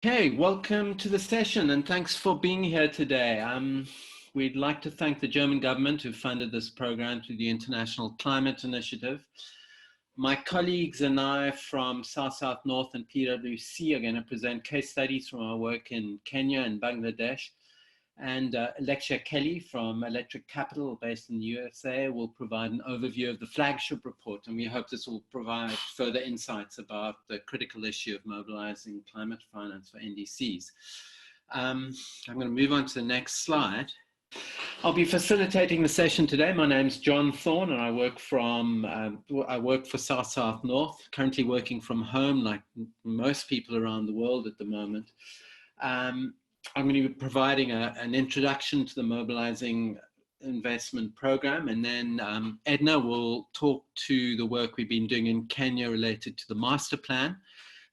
Okay, welcome to the session and thanks for being here today. We'd like to thank the German government who funded this program through the International Climate Initiative. My colleagues and I from South North and PwC are going to present case studies from our work in Kenya and Bangladesh. And Alexia Kelly from Electric Capital, based in the USA, will provide an overview of the flagship report. And we hope this will provide further insights about the critical issue of mobilizing climate finance for NDCs. I'm going to move on to the next slide. I'll be facilitating the session today. My name's John Thorne, and I work for South North, currently working from home like most people around the world at the moment. I'm going to be providing an introduction to the Mobilizing Investment Program, and then Edna will talk to the work we've been doing in Kenya related to the master plan.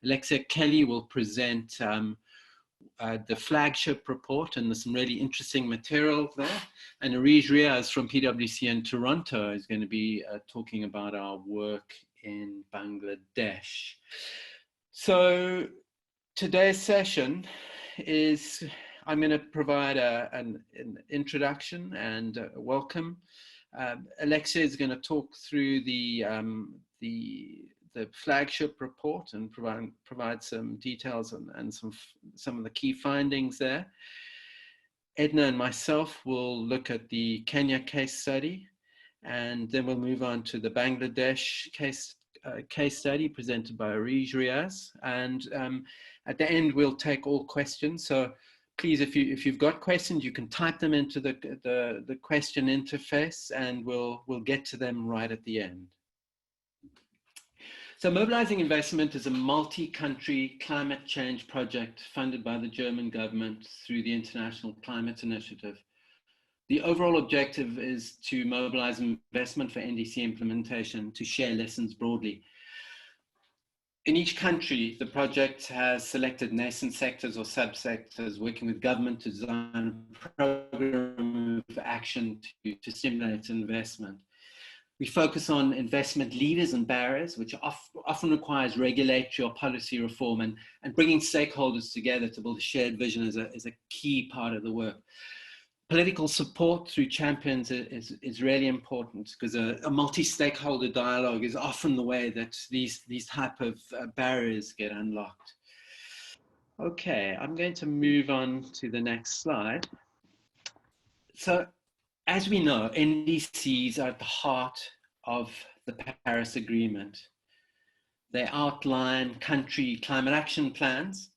Alexia Kelly will present the flagship report, and there's some really interesting material there. And Arij Riaz from PwC in Toronto is going to be talking about our work in Bangladesh. So today's session is I'm going to provide an introduction and a welcome. Alexia is going to talk through the flagship report and provide some details and some of the key findings there. Edna and myself will look at the Kenya case study, and then we'll move on to the Bangladesh case study presented by Arij Riaz, and at the end we'll take all questions. So please, if you've got questions, you can type them into the question interface, and we'll get to them right at the end. So Mobilizing Investment is a multi-country climate change project funded by the German government through the International Climate Initiative. The overall objective is to mobilize investment for NDC implementation to share lessons broadly. In each country, the project has selected nascent sectors or subsectors, working with government to design a program of action to stimulate investment. We focus on investment leaders and barriers, which often requires regulatory or policy reform, and bringing stakeholders together to build a shared vision is a key part of the work. Political support through champions is really important, because a multi-stakeholder dialogue is often the way that these type of barriers get unlocked. Okay, I'm going to move on to the next slide. So, as we know, NDCs are at the heart of the Paris Agreement. They outline country climate action plans,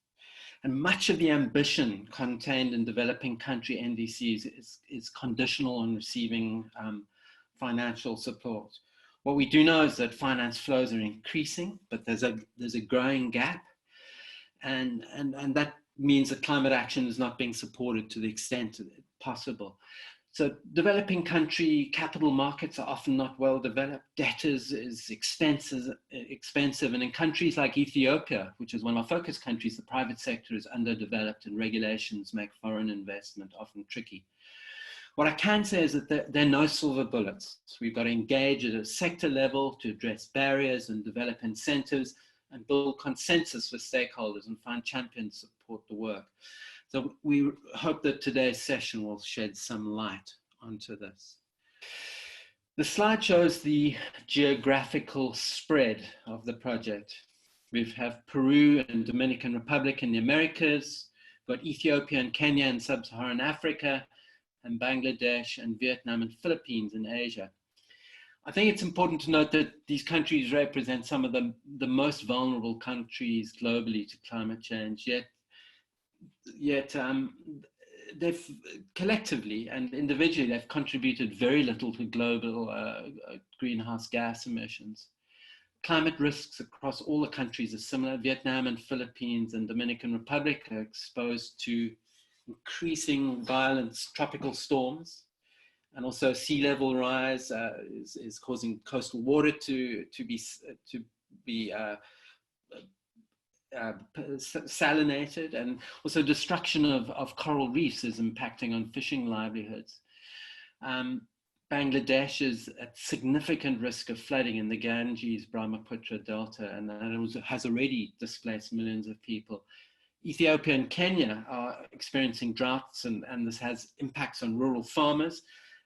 and much of the ambition contained in developing country NDCs is conditional on receiving financial support. What we do know is that finance flows are increasing, but there's a growing gap, and that means that climate action is not being supported to the extent possible. So developing country capital markets are often not well developed. Debt is expensive, and in countries like Ethiopia, which is one of our focus countries, the private sector is underdeveloped and regulations make foreign investment often tricky. What I can say is that there are no silver bullets. We've got to engage at a sector level to address barriers and develop incentives and build consensus with stakeholders and find champions to support the work. So we hope that today's session will shed some light onto this. The slide shows the geographical spread of the project. We have Peru and Dominican Republic in the Americas, we've got Ethiopia and Kenya in sub-Saharan Africa, and Bangladesh and Vietnam and Philippines in Asia. I think it's important to note that these countries represent some of the most vulnerable countries globally to climate change, yet they've collectively and individually, they've contributed very little to global greenhouse gas emissions. Climate risks across all the countries are similar. Vietnam and Philippines and Dominican Republic are exposed to increasing violent tropical storms, and also sea level rise is causing coastal water to be salinated, and also destruction of coral reefs is impacting on fishing livelihoods. Bangladesh is at significant risk of flooding in the Ganges Brahmaputra Delta, and that has already displaced millions of people. Ethiopia and Kenya are experiencing droughts, and this has impacts on rural farmers.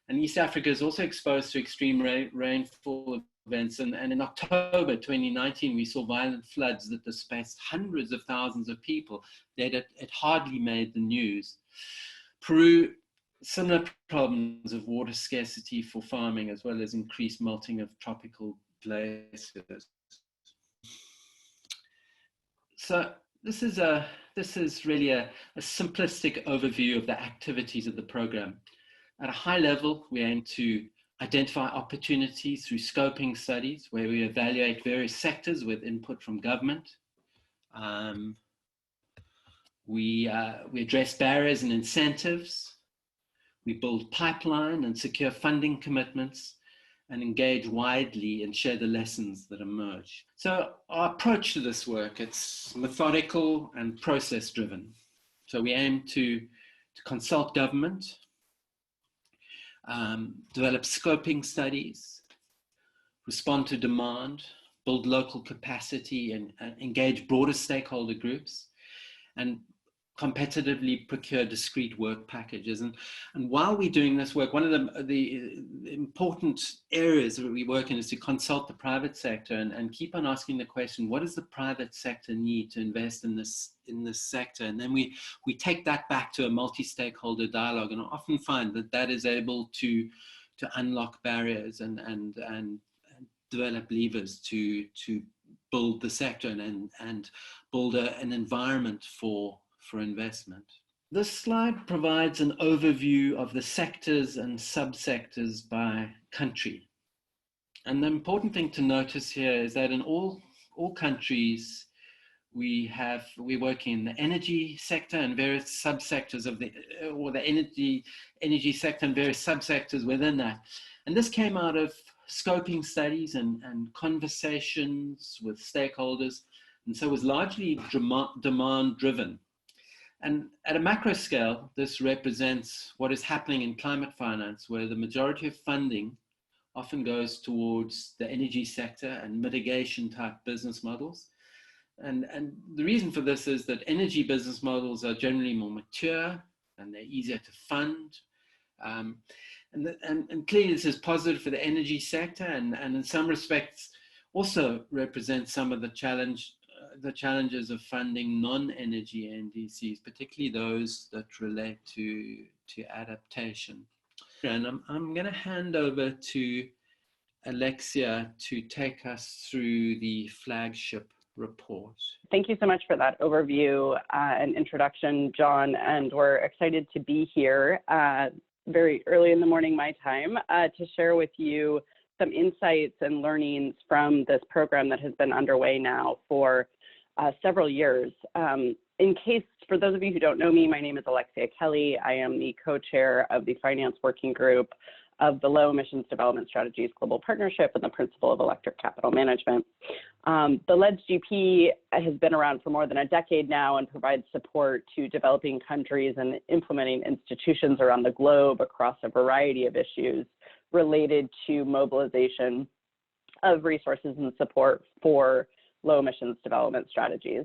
And East Africa is also exposed to extreme rainfall events. And in October 2019, we saw violent floods that displaced hundreds of thousands of people. It hardly made the news. Peru, similar problems of water scarcity for farming, as well as increased melting of tropical glaciers. So this is really a simplistic overview of the activities of the program. At a high level, we aim to identify opportunities through scoping studies where we evaluate various sectors with input from government. We address barriers and incentives. We build pipeline and secure funding commitments, and engage widely and share the lessons that emerge. So our approach to this work, it's methodical and process driven. So we aim to consult government, develop scoping studies, respond to demand, build local capacity, and engage broader stakeholder groups, and competitively procure discrete work packages. And while we're doing this work, one of the important areas that we work in is to consult the private sector and keep on asking the question, what does the private sector need to invest in this sector? And then we take that back to a multi-stakeholder dialogue, and I often find that is able to unlock barriers and develop levers to build the sector and build an environment for investment. This slide provides an overview of the sectors and subsectors by country. And the important thing to notice here is that in all countries, we're working in the energy sector and various subsectors of the energy sector and various subsectors within that. And this came out of scoping studies and conversations with stakeholders. And so it was largely demand driven. And at a macro scale, this represents what is happening in climate finance, where the majority of funding often goes towards the energy sector and mitigation type business models. And the reason for this is that energy business models are generally more mature and they're easier to fund. And clearly this is positive for the energy sector, and in some respects also represents some of the challenges of funding non-energy NDCs, particularly those that relate to adaptation. And I'm going to hand over to Alexia to take us through the flagship report. Thank you so much for that overview and introduction, John. And we're excited to be here very early in the morning, my time, to share with you some insights and learnings from this program that has been underway now for several years. In case, for those of you who don't know me, my name is Alexia Kelly. I am the co-chair of the Finance Working Group of the Low Emissions Development Strategies Global Partnership and the Principal of Electric Capital Management. The LEDS GP has been around for more than a decade now and provides support to developing countries and implementing institutions around the globe across a variety of issues related to mobilization of resources and support for low emissions development strategies.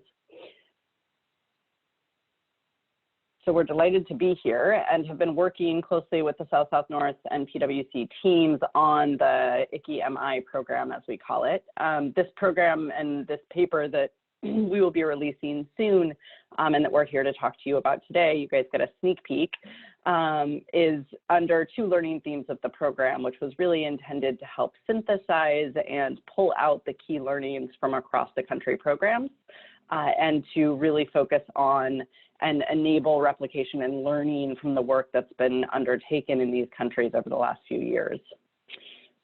So we're delighted to be here and have been working closely with the South North and PwC teams on the IKI program, as we call it. This program and this paper that we will be releasing soon and that we're here to talk to you about today, you guys get a sneak peek, is under two learning themes of the program, which was really intended to help synthesize and pull out the key learnings from across the country programs and to really focus on and enable replication and learning from the work that's been undertaken in these countries over the last few years.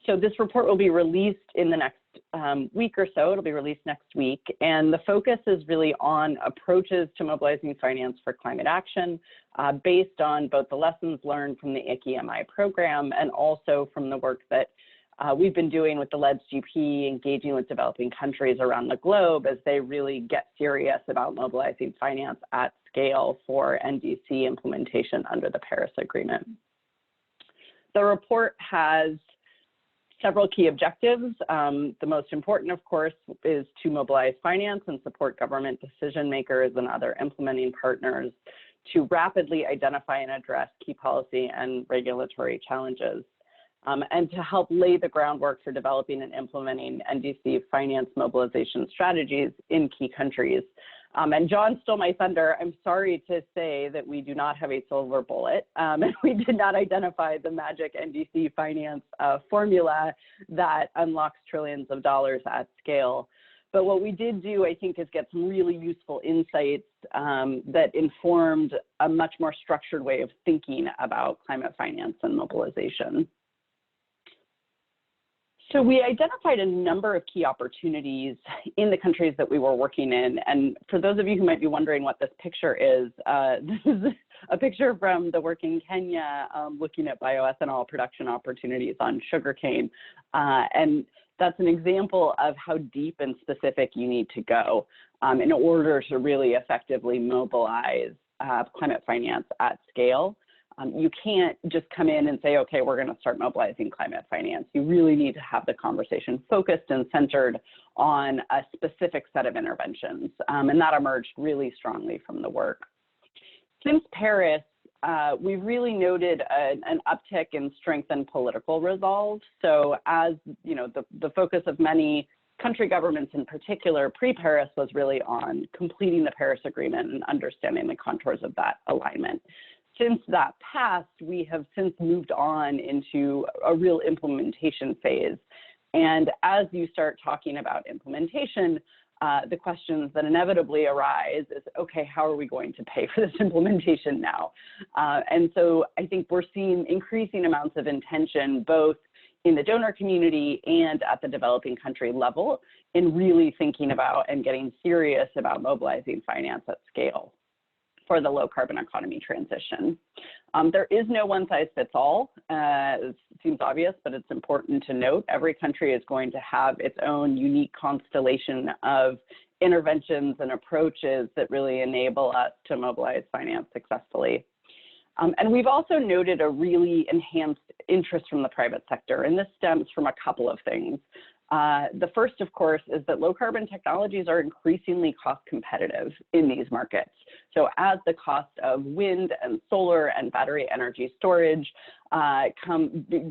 So this report will be released in the next week or so. It'll be released next week. And the focus is really on approaches to mobilizing finance for climate action based on both the lessons learned from the IKI program and also from the work that we've been doing with the LEDS GP, engaging with developing countries around the globe as they really get serious about mobilizing finance at scale for NDC implementation under the Paris Agreement. The report has Several key objectives. The most important, of course, is to mobilize finance and support government decision makers and other implementing partners to rapidly identify and address key policy and regulatory challenges, and to help lay the groundwork for developing and implementing NDC finance mobilization strategies in key countries. And John stole my thunder. I'm sorry to say that we do not have a silver bullet, and we did not identify the magic NDC finance formula that unlocks trillions of dollars at scale. But what we did do, I think, is get some really useful insights that informed a much more structured way of thinking about climate finance and mobilization. So we identified a number of key opportunities in the countries that we were working in. And for those of you who might be wondering what this picture is, this is a picture from the work in Kenya looking at bioethanol production opportunities on sugarcane. And that's an example of how deep and specific you need to go in order to really effectively mobilize climate finance at scale. You can't just come in and say, okay, we're going to start mobilizing climate finance. You really need to have the conversation focused and centered on a specific set of interventions. And that emerged really strongly from the work. Since Paris, we've really noted an uptick in strength and political resolve. So as you know, the focus of many country governments in particular pre-Paris was really on completing the Paris Agreement and understanding the contours of that alignment. Since that passed, we have since moved on into a real implementation phase. And as you start talking about implementation, the questions that inevitably arise is, okay, how are we going to pay for this implementation now? And so I think we're seeing increasing amounts of intention, both in the donor community and at the developing country level, in really thinking about and getting serious about mobilizing finance at scale for the low carbon economy transition. There is no one size fits all. It seems obvious, but it's important to note every country is going to have its own unique constellation of interventions and approaches that really enable us to mobilize finance successfully. And we've also noted a really enhanced interest from the private sector, and this stems from a couple of things. The first, of course, is that low carbon technologies are increasingly cost competitive in these markets. So as the cost of wind and solar and battery energy storage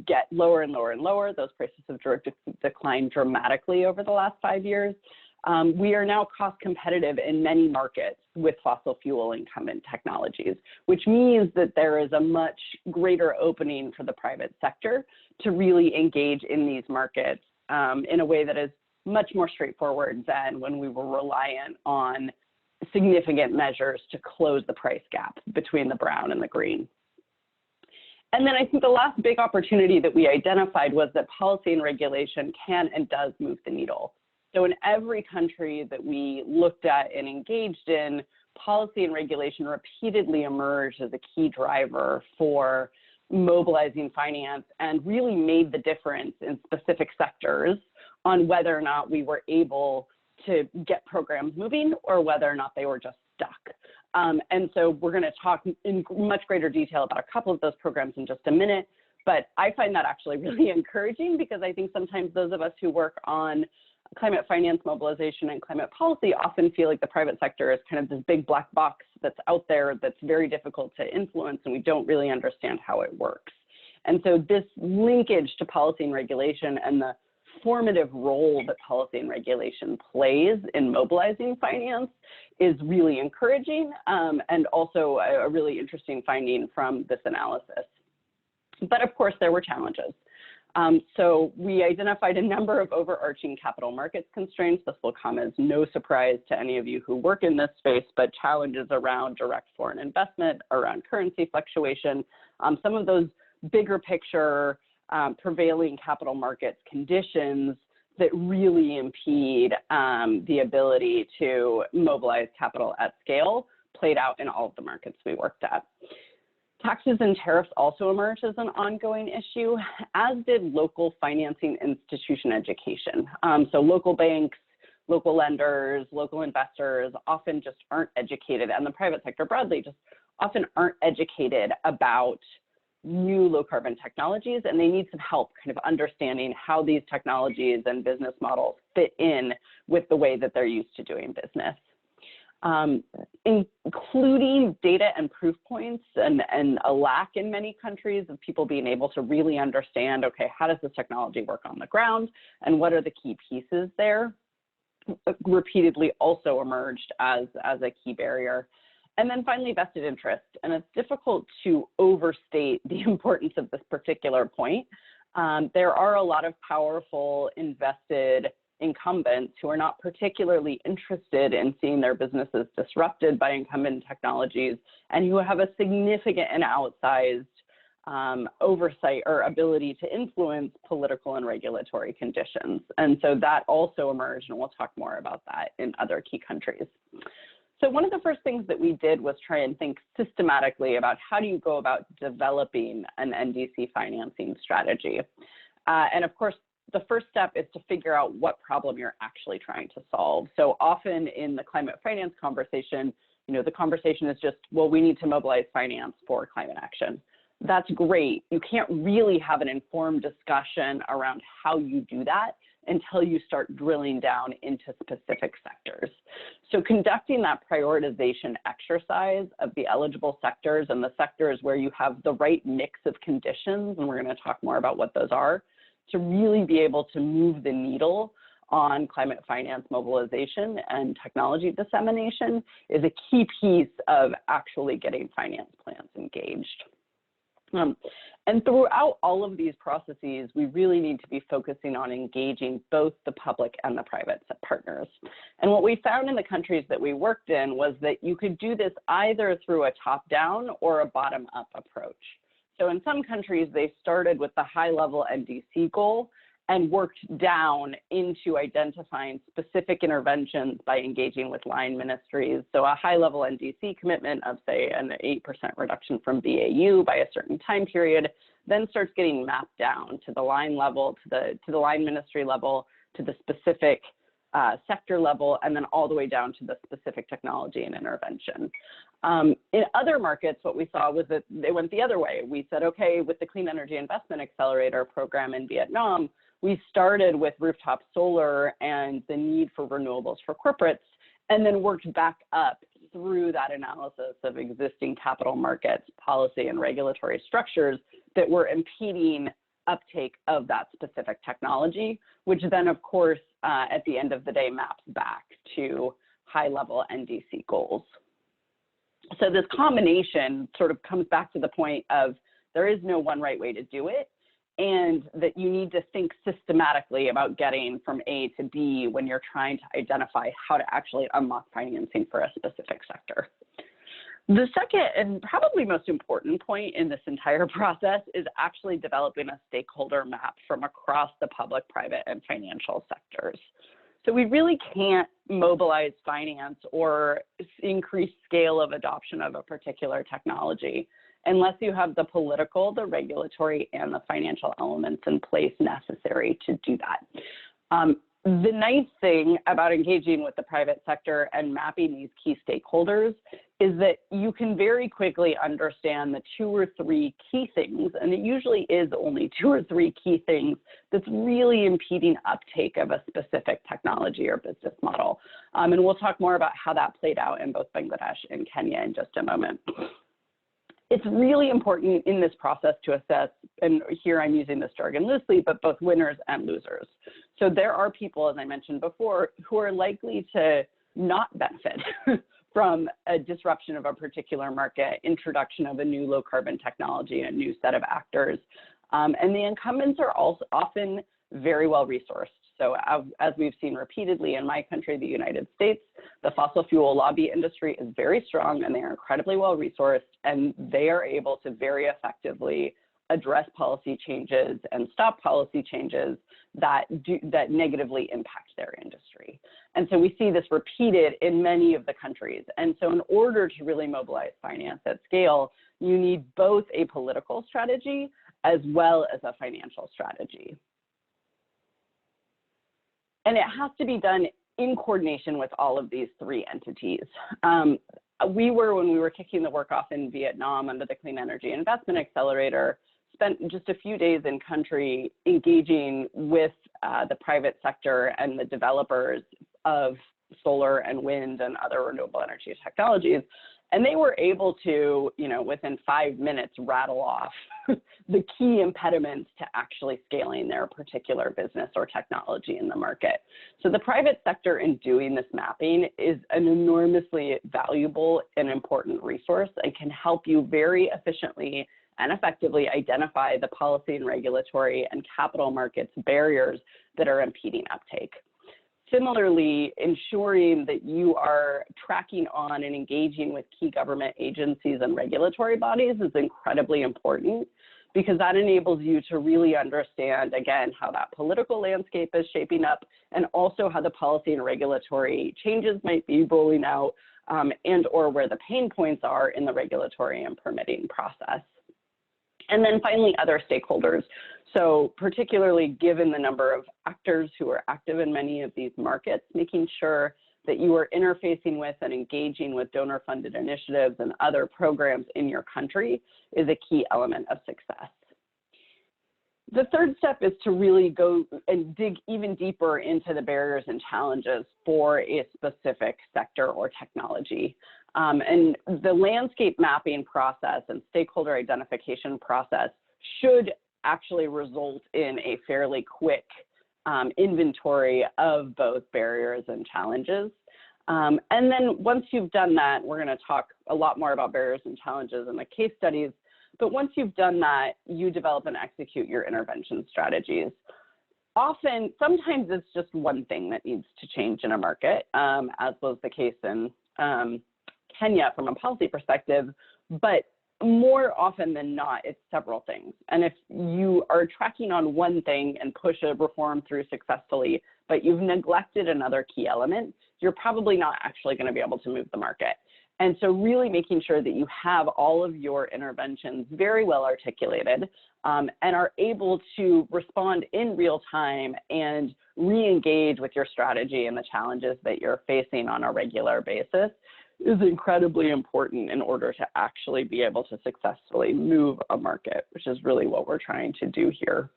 get lower and lower and lower, those prices have declined dramatically over the last 5 years. We are now cost competitive in many markets with fossil fuel incumbent technologies, which means that there is a much greater opening for the private sector to really engage in these markets in a way that is much more straightforward than when we were reliant on significant measures to close the price gap between the brown and the green. And then I think the last big opportunity that we identified was that policy and regulation can and does move the needle. So in every country that we looked at and engaged in, policy and regulation repeatedly emerged as a key driver for mobilizing finance and really made the difference in specific sectors on whether or not we were able to get programs moving or whether or not they were just stuck. And so we're going to talk in much greater detail about a couple of those programs in just a minute, but I find that actually really encouraging because I think sometimes those of us who work on climate finance mobilization and climate policy often feel like the private sector is kind of this big black box that's out there that's very difficult to influence and we don't really understand how it works. And so this linkage to policy and regulation and the formative role that policy and regulation plays in mobilizing finance is really encouraging and also a really interesting finding from this analysis. But of course, there were challenges. So we identified a number of overarching capital markets constraints. This will come as no surprise to any of you who work in this space, but challenges around direct foreign investment, around currency fluctuation, some of those bigger picture prevailing capital markets conditions that really impede the ability to mobilize capital at scale played out in all of the markets we worked at. Taxes and tariffs also emerged as an ongoing issue, as did local financing institution education. So local banks, local lenders, local investors often just aren't educated, and the private sector broadly just often aren't educated about new low carbon technologies, and they need some help kind of understanding how these technologies and business models fit in with the way that they're used to doing business. Including data and proof points and a lack in many countries of people being able to really understand, okay, how does this technology work on the ground and what are the key pieces there, repeatedly also emerged as a key barrier. And then finally, vested interest. And it's difficult to overstate the importance of this particular point. There are a lot of powerful invested incumbents who are not particularly interested in seeing their businesses disrupted by incumbent technologies and who have a significant and outsized oversight or ability to influence political and regulatory conditions. And so that also emerged, and we'll talk more about that in other key countries. So one of the first things that we did was try and think systematically about how do you go about developing an NDC financing strategy. And of course, the first step is to figure out what problem you're actually trying to solve. So often in the climate finance conversation, the conversation is just, well, we need to mobilize finance for climate action. That's great. You can't really have an informed discussion around how you do that until you start drilling down into specific sectors. So conducting that prioritization exercise of the eligible sectors and the sectors where you have the right mix of conditions, and we're going to talk more about what those are, to really be able to move the needle on climate finance mobilization and technology dissemination is a key piece of actually getting finance plans engaged. And throughout all of these processes, we really need to be focusing on engaging both the public and the private partners. And what we found in the countries that we worked in was that you could do this either through a top-down or a bottom-up approach. So in some countries, they started with the high-level NDC goal and worked down into identifying specific interventions by engaging with line ministries. So a high-level NDC commitment of, say, an 8% reduction from BAU by a certain time period, then starts getting mapped down to the line level, to the line ministry level, to the specific sector level, and then all the way down to the specific technology and intervention. In other markets, what we saw was that they went the other way. We said, okay, with the Clean Energy Investment Accelerator program in Vietnam, we started with rooftop solar and the need for renewables for corporates, and then worked back up through that analysis of existing capital markets, policy, and regulatory structures that were impeding uptake of that specific technology, which then, of course, at the end of the day, maps back to high-level NDC goals. So this combination sort of comes back to the point of there is no one right way to do it, and that you need to think systematically about getting from A to B when you're trying to identify how to actually unlock financing for a specific sector. The second and probably most important point in this entire process is actually developing a stakeholder map from across the public, private, and financial sectors. So we really can't mobilize finance or increase scale of adoption of a particular technology unless you have the political, the regulatory, and the financial elements in place necessary to do that. The nice thing about engaging with the private sector and mapping these key stakeholders is that you can very quickly understand the 2 or 3 key things, and it usually is only 2 or 3 key things that's really impeding uptake of a specific technology or business model. And we'll talk more about how that played out in both Bangladesh and Kenya in just a moment. It's really important in this process to assess, and here I'm using this jargon loosely, but both winners and losers. So there are people, as I mentioned before, who are likely to not benefit from a disruption of a particular market, introduction of a new low carbon technology, a new set of actors. And the incumbents are also often very well resourced. So as we've seen repeatedly in my country, the United States, the fossil fuel lobby industry is very strong and they are incredibly well resourced, and they are able to very effectively address policy changes and stop policy changes that negatively impact their industry. And so we see this repeated in many of the countries. And so in order to really mobilize finance at scale, you need both a political strategy as well as a financial strategy. And it has to be done in coordination with all of these 3 entities. when we were kicking the work off in Vietnam under the Clean Energy Investment Accelerator, spent just a few days in country engaging with the private sector and the developers of solar and wind and other renewable energy technologies. And they were able to, within 5 minutes, rattle off the key impediments to actually scaling their particular business or technology in the market. So the private sector in doing this mapping is an enormously valuable and important resource and can help you very efficiently and effectively identify the policy and regulatory and capital markets barriers that are impeding uptake. Similarly, ensuring that you are tracking on and engaging with key government agencies and regulatory bodies is incredibly important, because that enables you to really understand, again, how that political landscape is shaping up, and also how the policy and regulatory changes might be rolling out, and or where the pain points are in the regulatory and permitting process. And then finally, other stakeholders. So particularly given the number of actors who are active in many of these markets, making sure that you are interfacing with and engaging with donor-funded initiatives and other programs in your country is a key element of success. The third step is to really go and dig even deeper into the barriers and challenges for a specific sector or technology. And the landscape mapping process and stakeholder identification process should actually result in a fairly quick inventory of both barriers and challenges. And then once you've done that, we're going to talk a lot more about barriers and challenges in the case studies. But once you've done that, you develop and execute your intervention strategies. Sometimes it's just one thing that needs to change in a market, as was the case in Kenya from a policy perspective, but more often than not, it's several things. And if you are tracking on one thing and push a reform through successfully, but you've neglected another key element, you're probably not actually going to be able to move the market. And so really making sure that you have all of your interventions very well articulated and are able to respond in real time and re-engage with your strategy and the challenges that you're facing on a regular basis is incredibly important in order to actually be able to successfully move a market, which is really what we're trying to do here.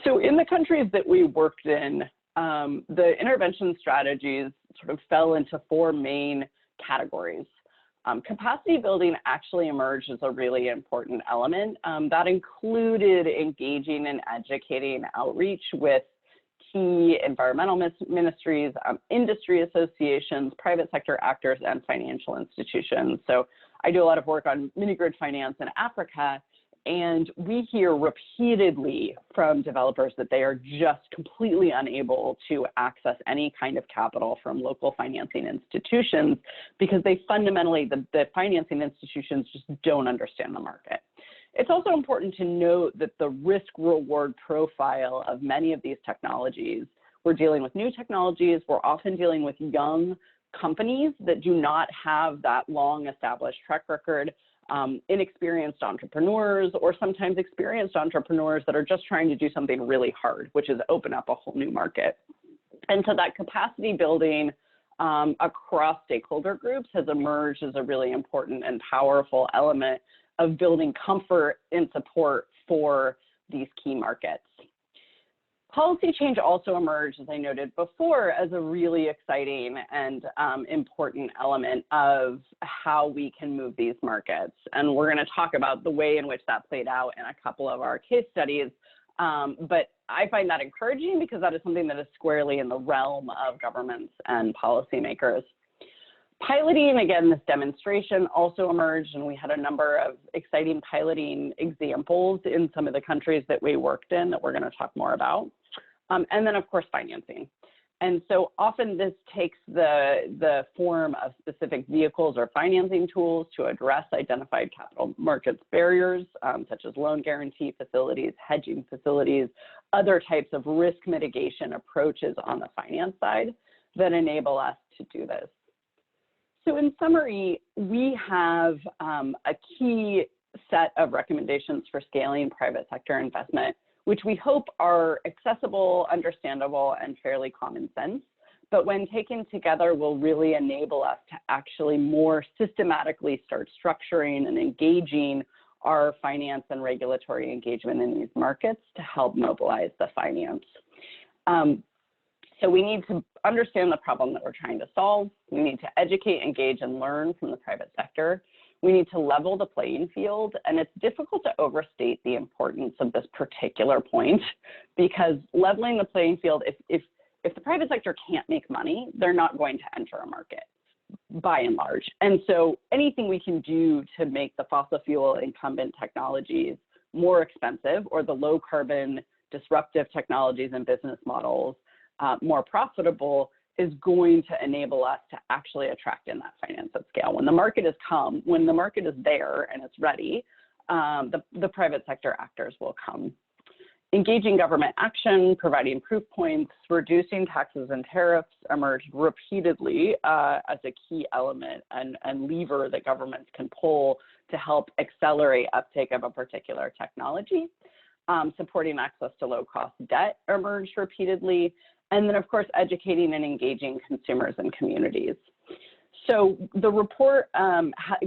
So in the countries that we worked in, the intervention strategies sort of fell into 4 main categories. Capacity building actually emerged as a really important element. That included engaging and educating outreach with key environmental ministries, industry associations, private sector actors, and financial institutions. So I do a lot of work on mini-grid finance in Africa, and we hear repeatedly from developers that they are just completely unable to access any kind of capital from local financing institutions because they fundamentally, the financing institutions just don't understand the market. It's also important to note that the risk-reward profile of many of these technologies, we're dealing with new technologies, we're often dealing with young companies that do not have that long established track record, inexperienced entrepreneurs, or sometimes experienced entrepreneurs that are just trying to do something really hard, which is open up a whole new market. And so that capacity building across stakeholder groups has emerged as a really important and powerful element of building comfort and support for these key markets. Policy change also emerged, as I noted before, as a really exciting and important element of how we can move these markets. And we're going to talk about the way in which that played out in a couple of our case studies. But I find that encouraging because that is something that is squarely in the realm of governments and policymakers. Piloting, again, this demonstration also emerged, and we had a number of exciting piloting examples in some of the countries that we worked in that we're going to talk more about. And then, of course, financing. And so often this takes the form of specific vehicles or financing tools to address identified capital markets barriers, such as loan guarantee facilities, hedging facilities, other types of risk mitigation approaches on the finance side that enable us to do this. So in summary, we have a key set of recommendations for scaling private sector investment, which we hope are accessible, understandable, and fairly common sense, but when taken together will really enable us to actually more systematically start structuring and engaging our finance and regulatory engagement in these markets to help mobilize the finance. So we need to understand the problem that we're trying to solve. We need to educate, engage, and learn from the private sector. We need to level the playing field, and it's difficult to overstate the importance of this particular point, because leveling the playing field, if the private sector can't make money, they're not going to enter a market, by and large. And so anything we can do to make the fossil fuel incumbent technologies more expensive, or the low carbon disruptive technologies and business models more profitable, is going to enable us to actually attract in that finance at scale. When the market when the market is there and it's ready, the private sector actors will come. Engaging government action, providing proof points, reducing taxes and tariffs emerged repeatedly as a key element and lever that governments can pull to help accelerate uptake of a particular technology. Supporting access to low-cost debt emerged repeatedly. And then, of course, educating and engaging consumers and communities. So the report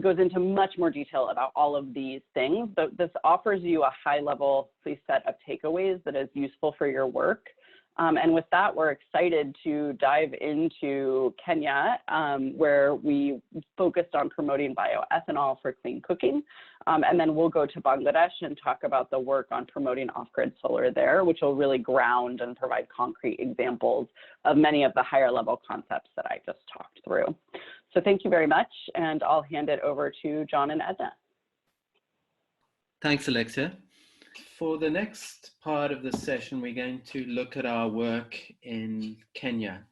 goes into much more detail about all of these things, but this offers you a high-level set of takeaways that is useful for your work. And with that, we're excited to dive into Kenya, where we focused on promoting bioethanol for clean cooking. And then we'll go to Bangladesh and talk about the work on promoting off-grid solar there, which will really ground and provide concrete examples of many of the higher level concepts that I just talked through. So thank you very much, and I'll hand it over to John and Edna. Thanks, Alexia. For the next part of the session, we're going to look at our work in Kenya,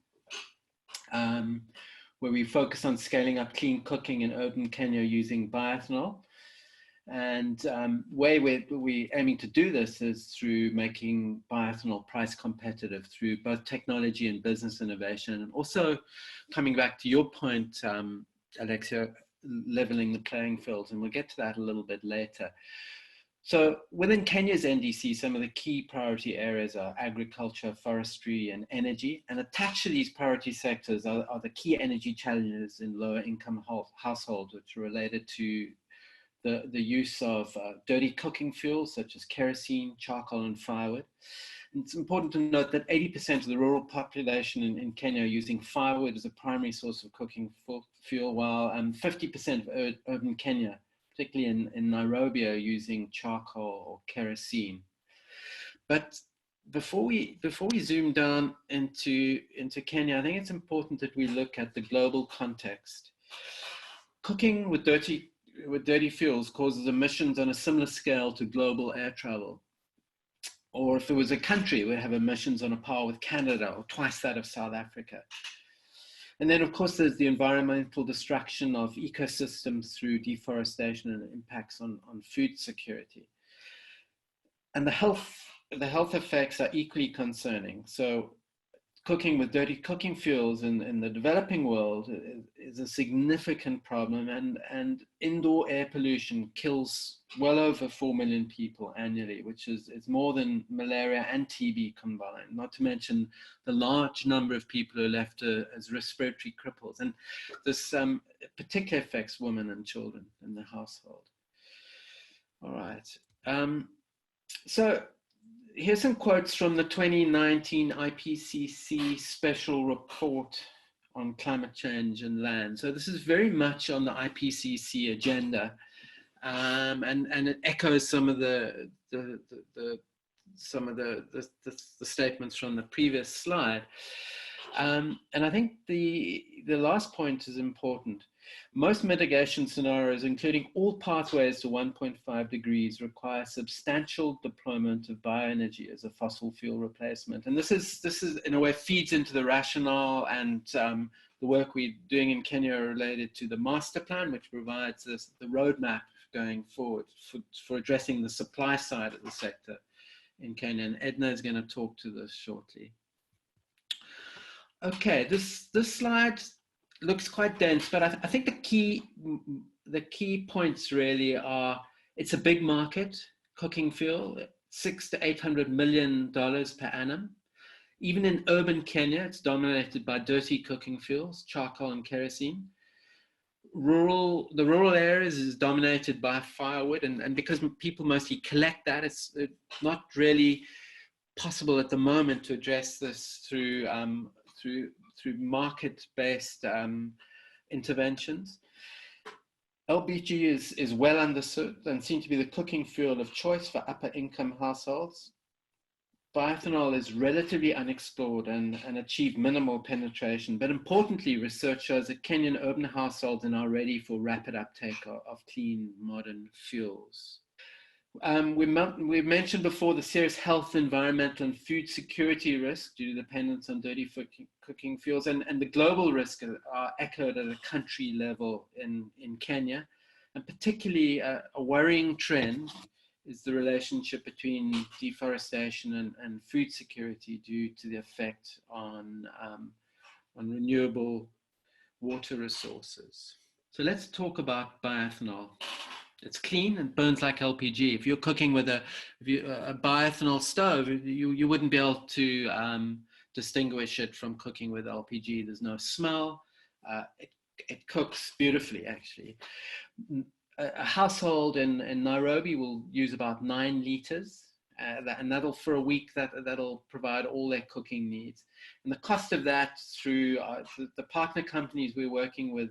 where we focus on scaling up clean cooking in urban Kenya using bioethanol. And way we're aiming to do this is through making bioethanol price competitive through both technology and business innovation. And also, coming back to your point, Alexia, leveling the playing fields, and we'll get to that a little bit later. So within Kenya's NDC, some of the key priority areas are agriculture, forestry, and energy. And attached to these priority sectors are the key energy challenges in lower income households, which are related to the use of dirty cooking fuels such as kerosene, charcoal, and firewood. And it's important to note that 80% of the rural population in Kenya are using firewood as a primary source of cooking fuel, while 50% of urban Kenya, particularly in Nairobi, are using charcoal or kerosene. But before we zoom down into Kenya, I think it's important that we look at the global context. Cooking with dirty fuels causes emissions on a similar scale to global air travel. Or if it was a country, we'd have emissions on a par with Canada or twice that of South Africa. And then, of course, there's the environmental destruction of ecosystems through deforestation and impacts on food security. And the health effects are equally concerning. So cooking with dirty cooking fuels in the developing world is a significant problem, and indoor air pollution kills well over 4 million people annually, which is more than malaria and TB combined, not to mention the large number of people who are left as respiratory cripples. And this particularly affects women and children in the household. All right. So here's some quotes from the 2019 IPCC special report on climate change and land. So this is very much on the IPCC agenda, and it echoes some of the statements from the previous slide. And I think the last point is important. Most mitigation scenarios, including all pathways to 1.5 degrees, require substantial deployment of bioenergy as a fossil fuel replacement. And this is in a way feeds into the rationale and the work we're doing in Kenya related to the master plan, which provides us the roadmap going forward for addressing the supply side of the sector in Kenya. And Edna is going to talk to this shortly. Okay, this slide looks quite dense, but I think the key points really are: it's a big market, cooking fuel, $600 to $800 million per annum. Even in urban Kenya, it's dominated by dirty cooking fuels, charcoal and kerosene. The rural areas is dominated by firewood, and because people mostly collect that, it's not really possible at the moment to address this through market-based interventions. LPG is well understood and seen to be the cooking fuel of choice for upper income households. Bioethanol is relatively unexplored and achieved minimal penetration, but importantly, research shows that Kenyan urban households are now ready for rapid uptake of clean, modern fuels. We've mentioned before the serious health, environmental, and food security risk due to dependence on dirty cooking fuels, and the global risks are echoed at a country level in Kenya, and particularly a worrying trend is the relationship between deforestation and food security due to the effect on renewable water resources. So let's talk about bioethanol. It's clean and burns like LPG. If you're cooking with a bioethanol stove, you wouldn't be able to distinguish it from cooking with LPG. There's no smell. It cooks beautifully, actually. A household in Nairobi will use about 9 liters, and that'll for a week that'll provide all their cooking needs. And the cost of that through the partner companies we're working with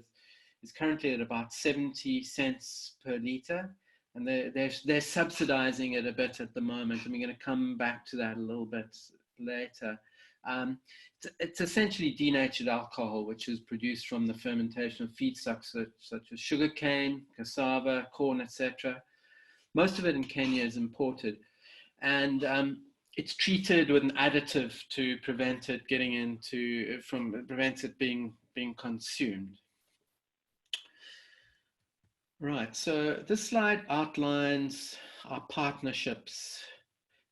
is currently at about 70 cents per liter, and they're subsidizing it a bit at the moment, and we're going to come back to that a little bit later. It's essentially denatured alcohol, which is produced from the fermentation of feedstocks such as sugarcane, cassava, corn, etc. Most of it in Kenya is imported, and it's treated with an additive to prevent it being consumed. Right, so this slide outlines our partnerships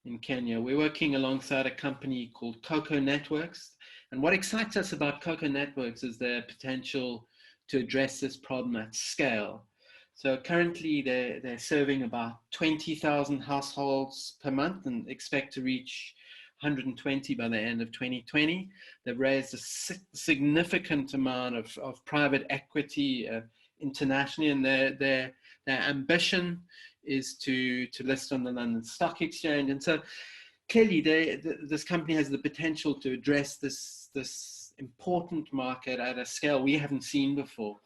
in Kenya. We're working alongside a company called Cocoa Networks. And what excites us about Cocoa Networks is their potential to address this problem at scale. So currently they're serving about 20,000 households per month and expect to reach 120 by the end of 2020. They've raised a significant amount of private equity internationally, and their ambition is to list on the London Stock Exchange. And so clearly this company has the potential to address this important market at a scale we haven't seen before.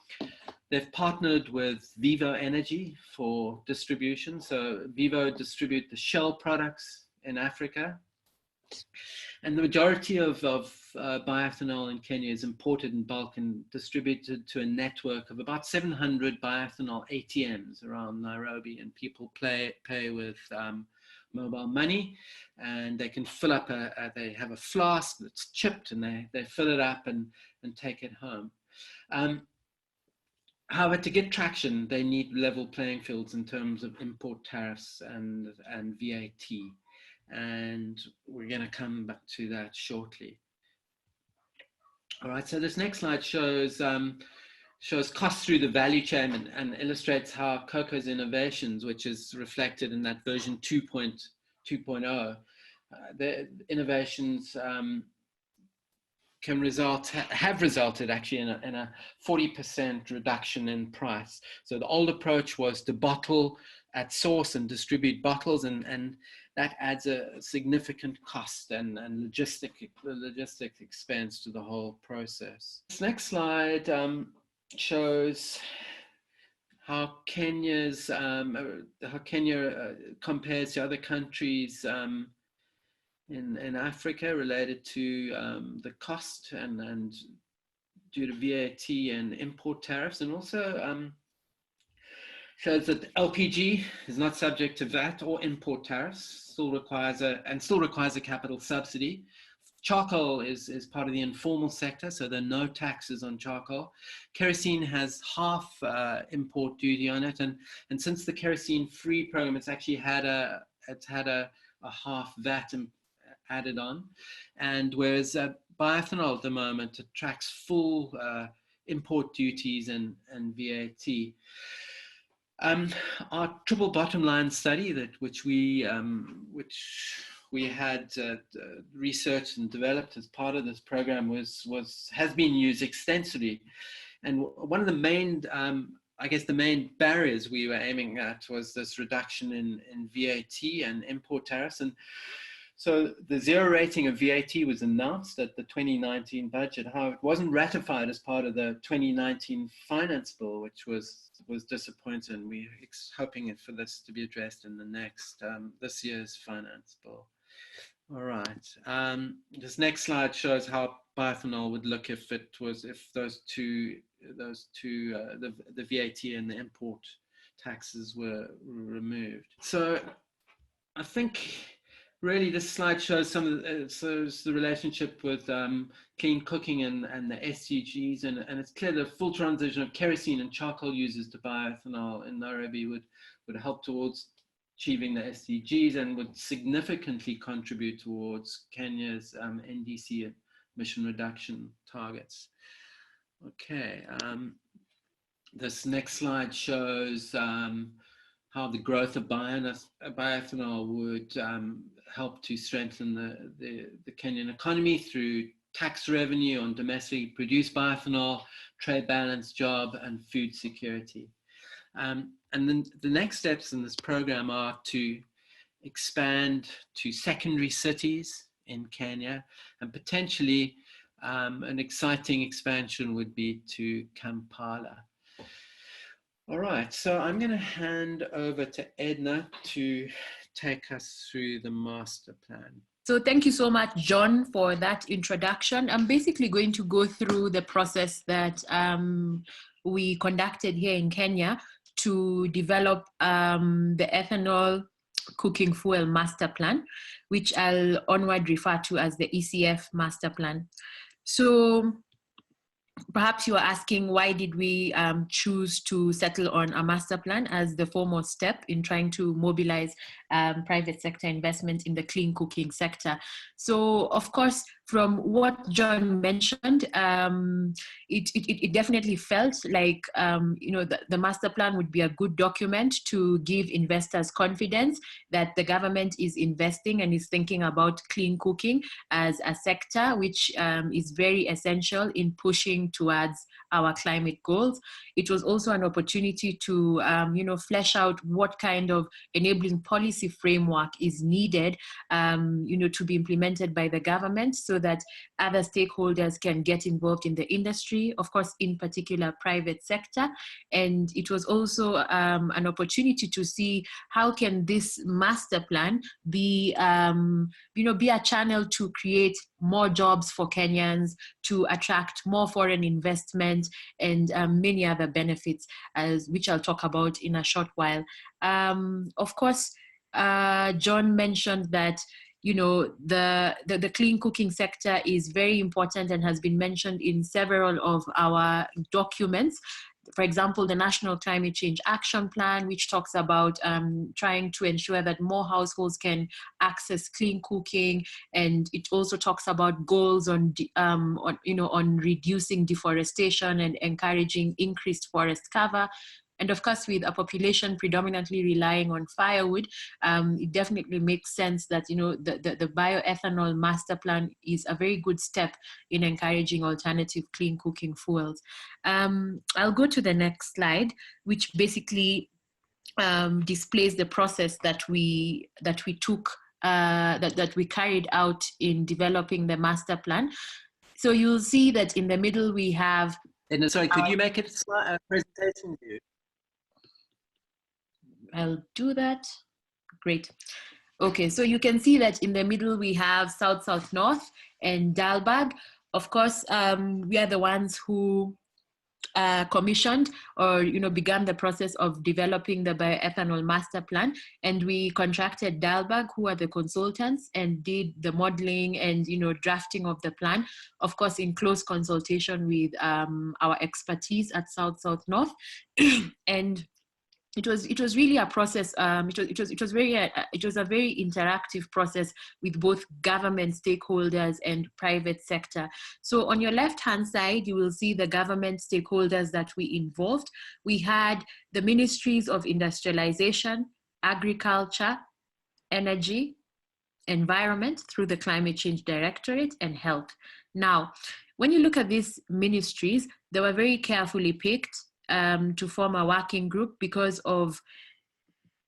They've partnered with Vivo Energy for distribution. So Vivo distribute the Shell products in Africa. And the majority of bioethanol in Kenya is imported in bulk and distributed to a network of about 700 bioethanol ATMs around Nairobi, and people pay with mobile money, and they can fill up they have a flask that's chipped, and they fill it up and take it home. However, to get traction, they need level playing fields in terms of import tariffs and VAT. And we're going to come back to that shortly. All right, so this next slide shows costs through the value chain and illustrates how Cocoa's innovations, which is reflected in that version 2.0, the innovations have resulted actually in a 40% reduction in price. So the old approach was to bottle at source and distribute bottles, and that adds a significant cost and logistic expense to the whole process. This next slide shows how Kenya compares to other countries in Africa related to the cost and due to VAT and import tariffs, and also shows that LPG is not subject to VAT or import tariffs, still requires a capital subsidy. Charcoal is part of the informal sector, so there are no taxes on charcoal. Kerosene has half import duty on it, and since the kerosene-free program, it's actually had a half VAT added on. And whereas bioethanol at the moment attracts full import duties and VAT. Our triple bottom line study which we had researched and developed as part of this program has been used extensively. And one of the main, I guess the main barriers we were aiming at was this reduction in VAT and import tariffs. And so the zero rating of VAT was announced at the 2019 budget. However, it wasn't ratified as part of the 2019 finance bill, which was disappointing. We're hoping for this to be addressed in the next, this year's finance bill. All right. This next slide shows how bioethanol would look if those two, the VAT and the import taxes were removed. So I think really this slide shows some of the relationship with clean cooking and the SDGs, and it's clear the full transition of kerosene and charcoal users to bioethanol in Nairobi would help towards achieving the SDGs and would significantly contribute towards Kenya's NDC emission reduction targets. Okay, this next slide shows how the growth of bioethanol would help to strengthen the Kenyan economy through tax revenue on domestically produced bioethanol, trade balance, job, and food security. And then the next steps in this program are to expand to secondary cities in Kenya, and potentially an exciting expansion would be to Kampala. All right, so I'm going to hand over to Edna to take us through the master plan. So thank you so much, John, for that introduction. I'm basically going to go through the process that we conducted here in Kenya to develop the ethanol cooking fuel master plan, which I'll onward refer to as the ECF master plan. So perhaps you are asking, why did we choose to settle on a master plan as the foremost step in trying to mobilize private sector investment in the clean cooking sector? So, of course, from what John mentioned, it definitely felt like the master plan would be a good document to give investors confidence that the government is investing and is thinking about clean cooking as a sector which is very essential in pushing towards our climate goals. It was also an opportunity to flesh out what kind of enabling policy framework is needed to be implemented by the government so that other stakeholders can get involved in the industry, of course, in particular private sector. And it was also an opportunity to see how can this master plan be a channel to create more jobs for Kenyans, to attract more foreign investment, and many other benefits, which I'll talk about in a short while. Of course, John mentioned that the clean cooking sector is very important and has been mentioned in several of our documents. For example, the National Climate Change Action Plan, which talks about trying to ensure that more households can access clean cooking, and it also talks about goals on reducing deforestation and encouraging increased forest cover. And of course, with a population predominantly relying on firewood, it definitely makes sense that the bioethanol master plan is a very good step in encouraging alternative clean cooking fuels. I'll go to the next slide, which basically displays the process that we took, that we carried out in developing the master plan. So you'll see that in the middle we have. And sorry, could you make it a presentation view? I'll do that. Great. Okay, so you can see that in the middle we have South, South, North, and Dalberg. Of course, we are the ones who commissioned or began the process of developing the bioethanol master plan, and we contracted Dalberg, who are the consultants, and did the modeling and drafting of the plan, of course in close consultation with our expertise at South, South, North. And it was really a process. It was a very interactive process with both government stakeholders and private sector. So on your left-hand side, you will see the government stakeholders that we involved. We had the ministries of industrialization, agriculture, energy, Environment through the Climate Change Directorate, and Health. Now, when you look at these ministries, they were very carefully picked to form a working group because of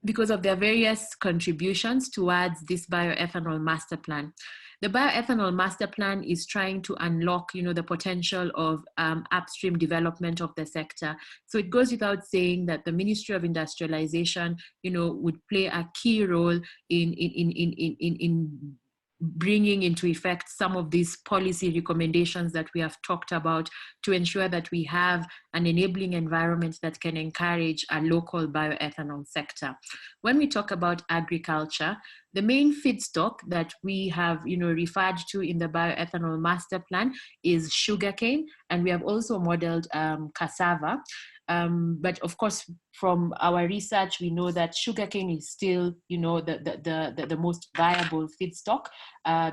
their various contributions towards this bioethanol master plan. The bioethanol master plan is trying to unlock, the potential of upstream development of the sector. So it goes without saying that the Ministry of Industrialization, would play a key role in bringing into effect some of these policy recommendations that we have talked about to ensure that we have an enabling environment that can encourage a local bioethanol sector. When we talk about agriculture, the main feedstock that we have referred to in the bioethanol master plan is sugarcane, and we have also modeled cassava. But of course, from our research, we know that sugarcane is still, the most viable feedstock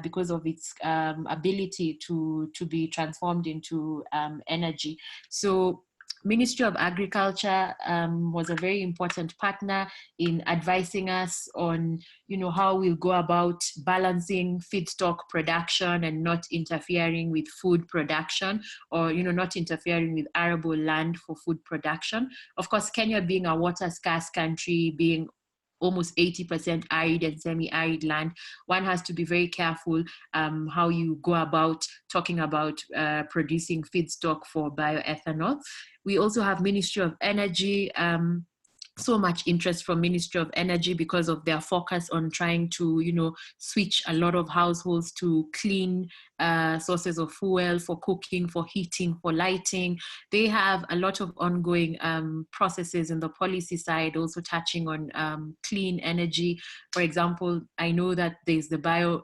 because of its ability to be transformed into energy. So Ministry of Agriculture was a very important partner in advising us on, how we'll go about balancing feedstock production and not interfering with food production, or, not interfering with arable land for food production. Of course, Kenya being a water scarce country, being almost 80% arid and semi-arid land, one has to be very careful how you go about talking about producing feedstock for bioethanol. We also have Ministry of Energy, so much interest from Ministry of Energy because of their focus on trying to, switch a lot of households to clean sources of fuel for cooking, for heating, for lighting. They have a lot of ongoing processes in the policy side, also touching on clean energy. For example, I know that there's the bio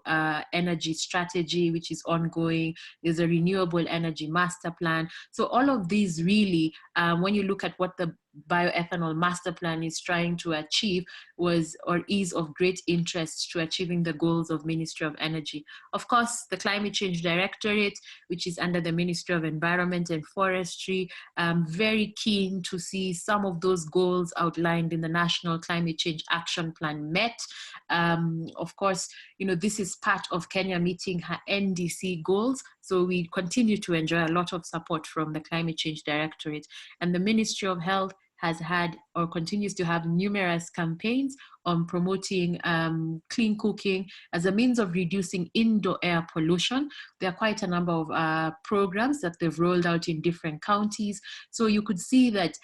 energy strategy, which is ongoing. There's a renewable energy master plan. So all of these really, when you look at what the bioethanol master plan is trying to achieve, is of great interest to achieving the goals of Ministry of Energy. Of course, the Climate Change Directorate, which is under the Ministry of Environment and Forestry, very keen to see some of those goals outlined in the National Climate Change Action Plan met. Of course, this is part of Kenya meeting her NDC goals. So we continue to enjoy a lot of support from the Climate Change Directorate. And the Ministry of Health has had or continues to have numerous campaigns on promoting clean cooking as a means of reducing indoor air pollution. There are quite a number of programs that they've rolled out in different counties. So you could see that,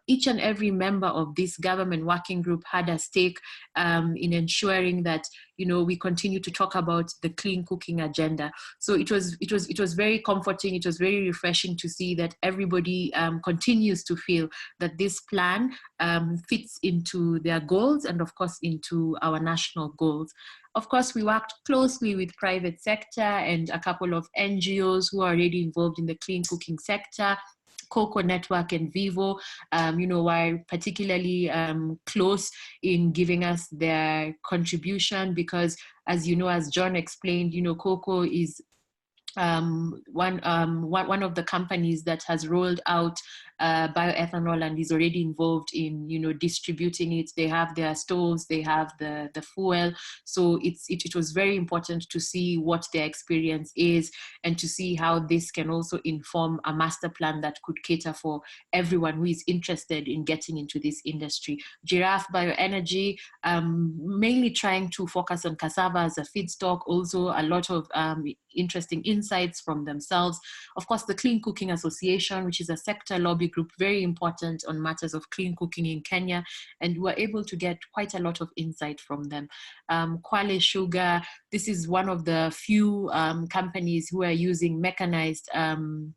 each and every member of this government working group had a stake in ensuring that, we continue to talk about the clean cooking agenda. So it was very comforting. It was very refreshing to see that everybody continues to feel that this plan fits into their goals and of course into our national goals. Of course, we worked closely with private sector and a couple of NGOs who are already involved in the clean cooking sector. Cocoa Network and Vivo, were particularly close in giving us their contribution because, as as John explained, cocoa is one of the companies that has rolled out bioethanol and is already involved in distributing it. They have their stores, they have the fuel. So it was very important to see what their experience is and to see how this can also inform a master plan that could cater for everyone who is interested in getting into this industry. Giraffe Bioenergy, mainly trying to focus on cassava as a feedstock, also a lot of interesting insights from themselves. Of course, the Clean Cooking Association, which is a sector lobby group, very important on matters of clean cooking in Kenya, and we were able to get quite a lot of insight from them. Kwale Sugar, this is one of the few companies who are using mechanized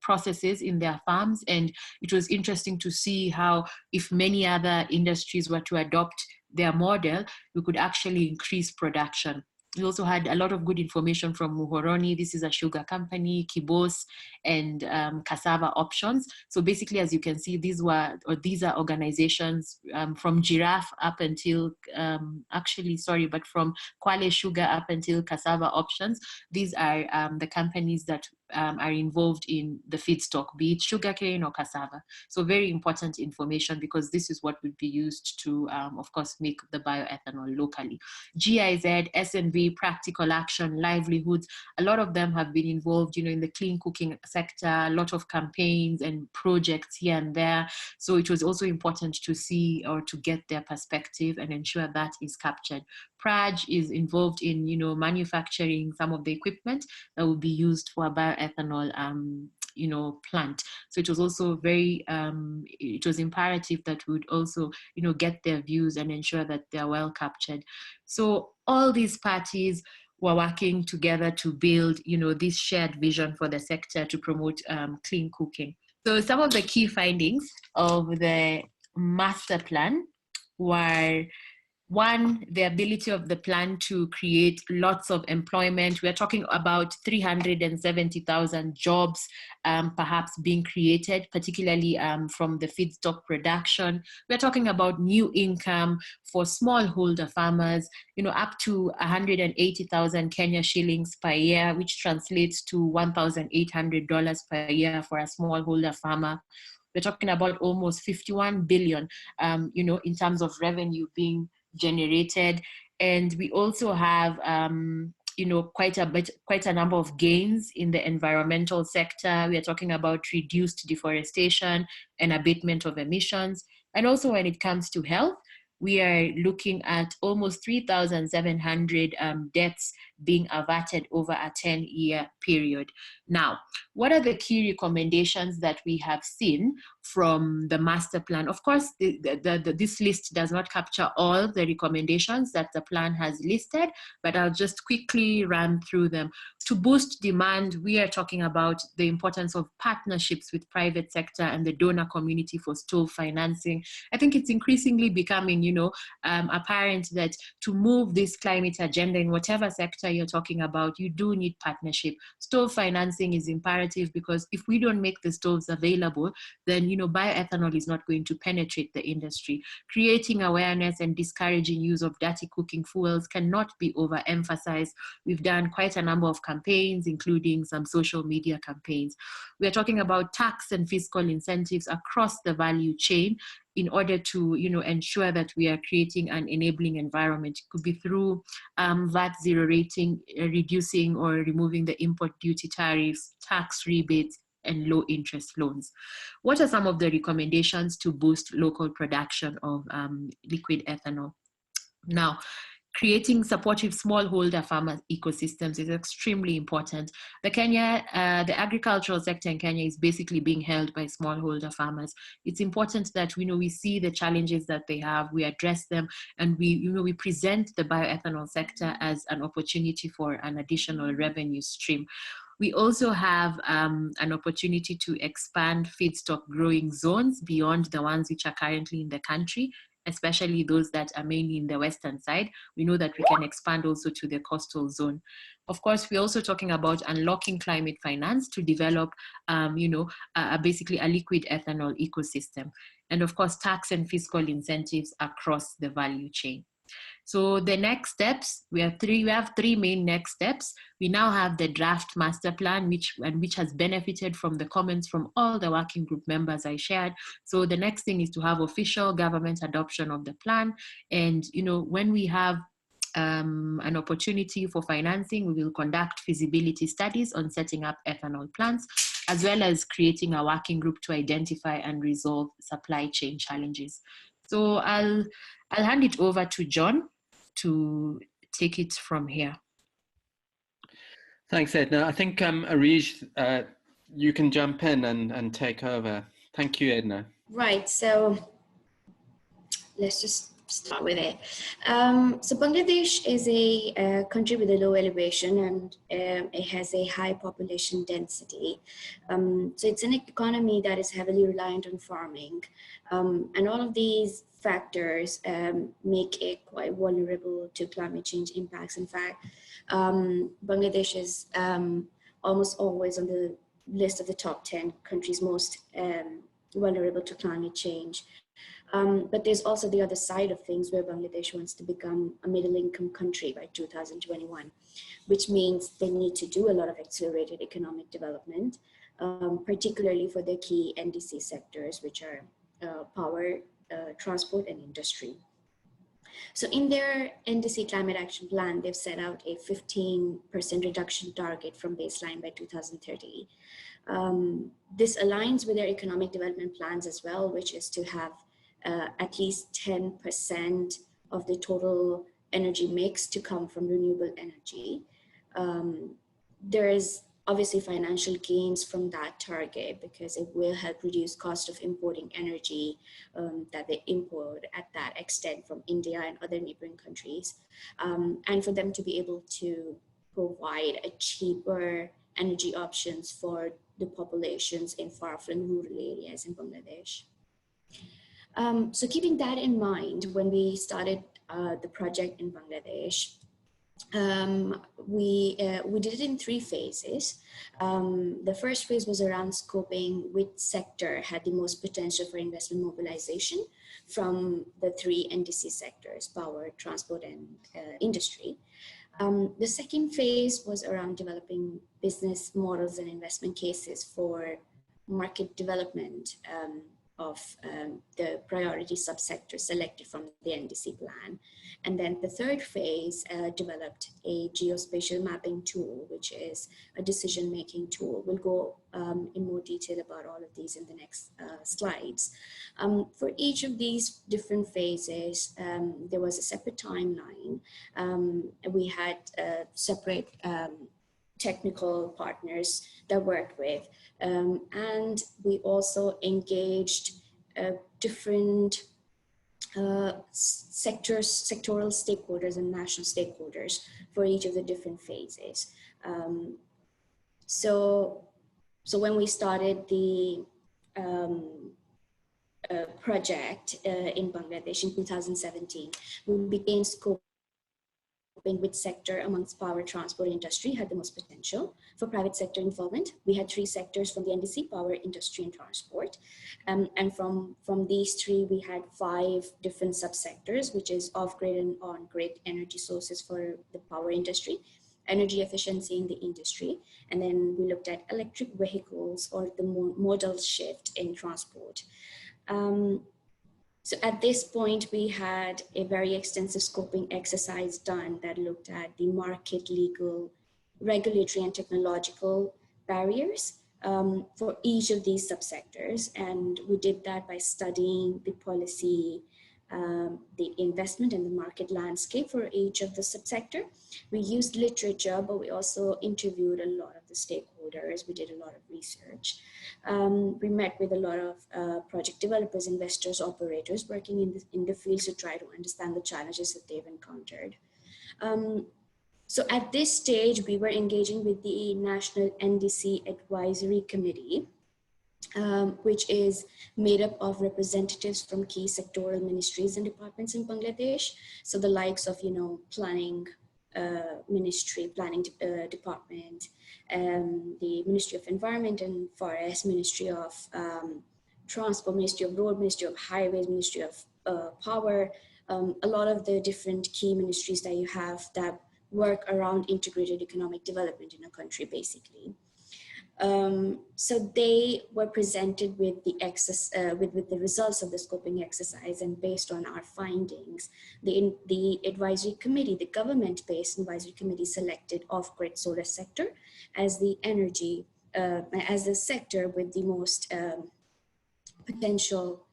processes in their farms, and it was interesting to see how, if many other industries were to adopt their model, we could actually increase production. We also had a lot of good information from Muhoroni. This is a sugar company, Kibos, and Cassava Options. So basically, as you can see, these are organizations from Giraffe up until, from Kwale Sugar up until Cassava Options. These are the companies that are involved in the feedstock, be it sugarcane or cassava. So very important information, because this is what would be used to, of course, make the bioethanol locally. GIZ, SNV, practical action, livelihoods, a lot of them have been involved, in the clean cooking sector, a lot of campaigns and projects here and there. So it was also important to see or to get their perspective and ensure that is captured. Praj is involved in, manufacturing some of the equipment that will be used for a bioethanol, plant. So it was also very, it was imperative that we would also, get their views and ensure that they are well captured. So all these parties were working together to build, this shared vision for the sector to promote clean cooking. So some of the key findings of the master plan were: one, the ability of the plan to create lots of employment. We're talking about 370,000 jobs perhaps being created, particularly from the feedstock production. We're talking about new income for smallholder farmers, up to 180,000 Kenya shillings per year, which translates to $1,800 per year for a smallholder farmer. We're talking about almost 51 billion, in terms of revenue being generated. And we also have quite a number of gains in the environmental sector. We are talking about reduced deforestation and abatement of emissions. And also when it comes to health, we are looking at almost 3,700 deaths being averted over a 10-year period. Now, what are the key recommendations that we have seen from the master plan? Of course, this list does not capture all the recommendations that the plan has listed, but I'll just quickly run through them. To boost demand, we are talking about the importance of partnerships with private sector and the donor community for stove financing. I think it's increasingly becoming, apparent that to move this climate agenda in whatever sector you're talking about, you do need partnership. Stove financing is imperative, because if we don't make the stoves available, then bioethanol is not going to penetrate the industry. Creating awareness and discouraging use of dirty cooking fuels cannot be overemphasized. We've done quite a number of campaigns, including some social media campaigns. We are talking about tax and fiscal incentives across the value chain in order to ensure that we are creating an enabling environment. It could be through VAT zero rating, reducing or removing the import duty tariffs, tax rebates, and low interest loans. What are some of the recommendations to boost local production of liquid ethanol? Now, creating supportive smallholder farmer ecosystems is extremely important. The agricultural sector in Kenya is basically being held by smallholder farmers. It's important that we see the challenges that they have, we address them, and we present the bioethanol sector as an opportunity for an additional revenue stream. We also have an opportunity to expand feedstock growing zones beyond the ones which are currently in the country, especially those that are mainly in the western side. We know that we can expand also to the coastal zone. Of course, we're also talking about unlocking climate finance to develop, basically a liquid ethanol ecosystem. And of course, tax and fiscal incentives across the value chain. So the next steps, we have three main next steps. We now have the draft master plan, which has benefited from the comments from all the working group members I shared. So the next thing is to have official government adoption of the plan. And when we have an opportunity for financing, we will conduct feasibility studies on setting up ethanol plants, as well as creating a working group to identify and resolve supply chain challenges. So I'll hand it over to John to take it from here. Thanks, Edna. I think Arij, you can jump in and take over. Thank you, Edna. Right, so let's just start with it. So Bangladesh is a country with a low elevation, and it has a high population density. So it's an economy that is heavily reliant on farming. And all of these factors make it quite vulnerable to climate change impacts. In fact, Bangladesh is almost always on the list of the top 10 countries most vulnerable to climate change. But there's also the other side of things where Bangladesh wants to become a middle-income country by 2021, which means they need to do a lot of accelerated economic development, particularly for their key NDC sectors, which are power, transport, and industry. So in their NDC Climate Action Plan, they've set out a 15% reduction target from baseline by 2030. This aligns with their economic development plans as well, which is to have at least 10% of the total energy mix to come from renewable energy. There is obviously financial gains from that target because it will help reduce cost of importing energy that they import at that extent from India and other neighboring countries, and for them to be able to provide a cheaper energy options for the populations in far-flung rural areas in Bangladesh. So keeping that in mind, when we started the project in Bangladesh, we did it in 3 phases. The first phase was around scoping which sector had the most potential for investment mobilization from the 3 NDC sectors: power, transport, and industry. The second phase was around developing business models and investment cases for market development of the priority subsectors selected from the NDC plan. And then the third phase developed a geospatial mapping tool, which is a decision-making tool. We'll go in more detail about all of these in the next slides. For each of these different phases, there was a separate timeline. We had separate technical partners that worked with, and we also engaged different sectoral stakeholders and national stakeholders for each of the different phases. So when we started the project in Bangladesh in 2017, we began scoping which sector amongst power, transport, industry had the most potential for private sector involvement. We had 3 sectors from the NDC: power, industry, and transport. And from these 3, we had 5 different subsectors, which is off-grid and on-grid energy sources for the power industry, energy efficiency in the industry, and then we looked at electric vehicles or the modal shift in transport. So at this point, we had a very extensive scoping exercise done that looked at the market, legal, regulatory, and technological barriers for each of these subsectors. And we did that by studying the policy, the investment and the market landscape for each of the subsector. We used literature, but we also interviewed a lot of the stakeholders. We did a lot of research. We met with a lot of project developers, investors, operators working in the field to try to understand the challenges that they've encountered. So at this stage, we were engaging with the National NDC Advisory Committee, which is made up of representatives from key sectoral ministries and departments in Bangladesh. So the likes of, planning ministry, planning department, the Ministry of Environment and Forest, Ministry of Transport, Ministry of Road, Ministry of Highways, Ministry of Power, a lot of the different key ministries that you have that work around integrated economic development in a country, basically. So they were presented with the results of the scoping exercise, and based on our findings, the advisory committee, the government-based advisory committee, selected off-grid solar sector as the energy, as the sector with the most potential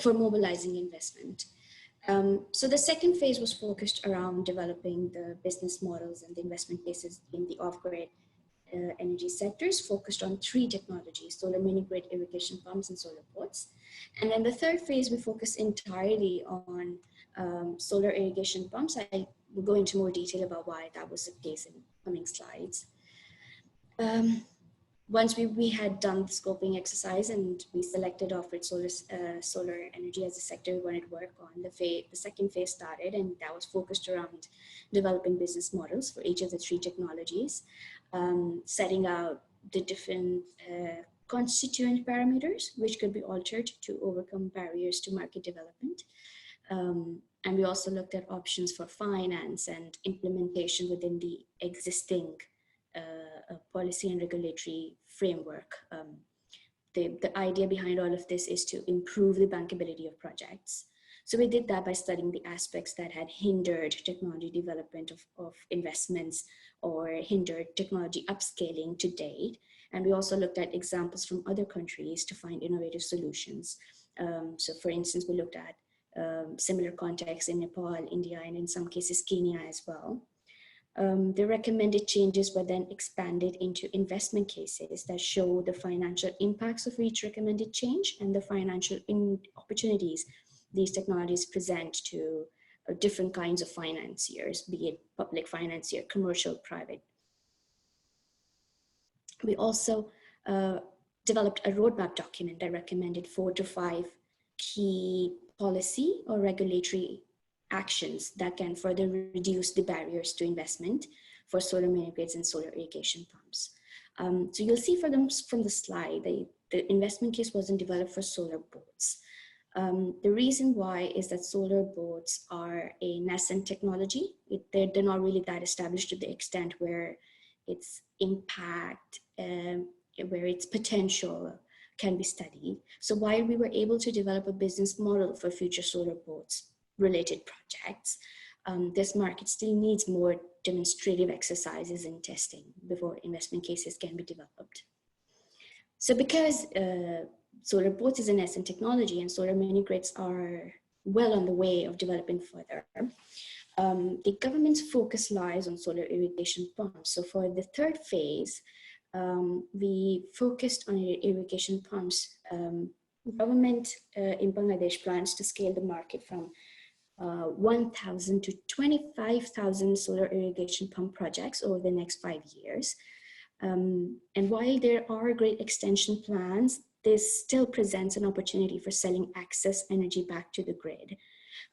for mobilizing investment. So the second phase was focused around developing the business models and the investment cases in the off-grid energy sectors, focused on 3 technologies: solar mini-grid, irrigation pumps, and solar ports. And then the third phase, we focused entirely on solar irrigation pumps. I will go into more detail about why that was the case in coming slides. Once we had done the scoping exercise and we selected off-grid solar energy as a sector we wanted to work on, the second phase started, and that was focused around developing business models for each of the 3 technologies, setting out the different constituent parameters, which could be altered to overcome barriers to market development. And we also looked at options for finance and implementation within the existing policy and regulatory framework. The idea behind all of this is to improve the bankability of projects. So we did that by studying the aspects that had hindered technology development of investments or hindered technology upscaling to date. And we also looked at examples from other countries to find innovative solutions. So for instance, we looked at similar contexts in Nepal, India, and in some cases Kenya as well. The recommended changes were then expanded into investment cases that show the financial impacts of each recommended change and the financial opportunities these technologies present to different kinds of financiers, be it public financier, commercial, private. We also developed a roadmap document that recommended 4 to 5 key policy or regulatory actions that can further reduce the barriers to investment for solar mini-grids and solar irrigation pumps. So you'll see from the slide, the investment case wasn't developed for solar boats. The reason why is that solar boats are a nascent technology. They're not really that established to the extent where its impact, where its potential can be studied. So while we were able to develop a business model for future solar boats related projects, this market still needs more demonstrative exercises and testing before investment cases can be developed. So because solar boats is a nascent technology and solar mini-grids are well on the way of developing further, the government's focus lies on solar irrigation pumps. So for the third phase, we focused on irrigation pumps. Government in Bangladesh plans to scale the market from 1,000 to 25,000 solar irrigation pump projects over the next 5 years. And while there are great extension plans, this still presents an opportunity for selling excess energy back to the grid.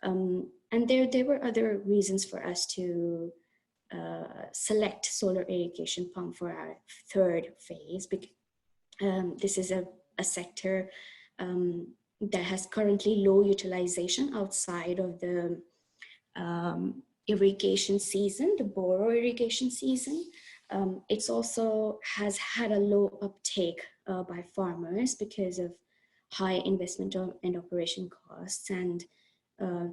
And there were other reasons for us to select solar irrigation pump for our third phase. This is a sector that has currently low utilization outside of the irrigation season, the borrow irrigation season. It's also has had a low uptake by farmers because of high investment and operation costs. And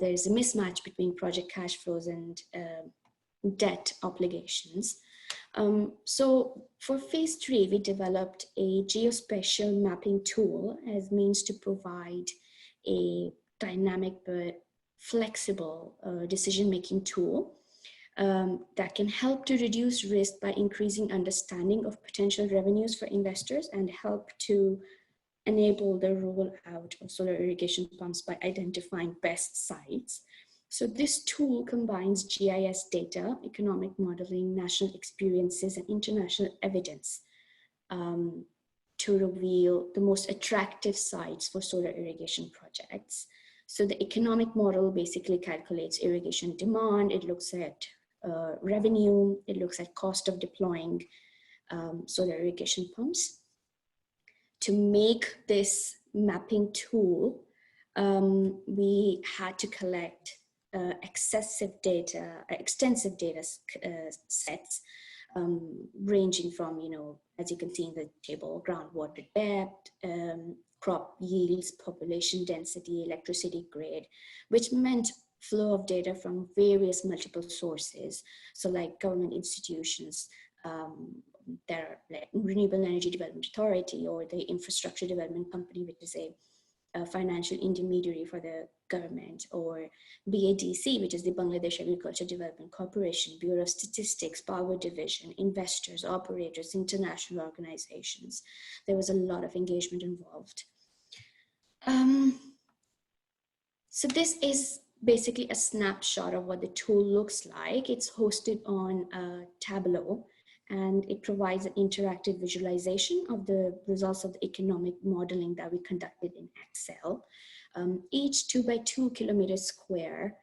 there's a mismatch between project cash flows and debt obligations. So for phase 3, we developed a geospatial mapping tool as means to provide a dynamic but flexible decision-making tool that can help to reduce risk by increasing understanding of potential revenues for investors and help to enable the rollout of solar irrigation pumps by identifying best sites. So this tool combines GIS data, economic modeling, national experiences, and international evidence to reveal the most attractive sites for solar irrigation projects. So the economic model basically calculates irrigation demand. It looks at revenue. It looks at cost of deploying solar irrigation pumps. To make this mapping tool, we had to collect extensive data sets ranging from, as you can see in the table, groundwater depth, crop yields, population density, electricity grid, which meant flow of data from various multiple sources. So like government institutions, that are like Renewable Energy Development Authority or the Infrastructure Development Company, which is a financial intermediary for the government, or BADC, which is the Bangladesh Agriculture Development Corporation, Bureau of Statistics, Power Division, investors, operators, international organizations. There was a lot of engagement involved. So this is basically a snapshot of what the tool looks like. It's hosted on Tableau, and it provides an interactive visualization of the results of the economic modeling that we conducted in Excel. Each 2 by 2 kilometers square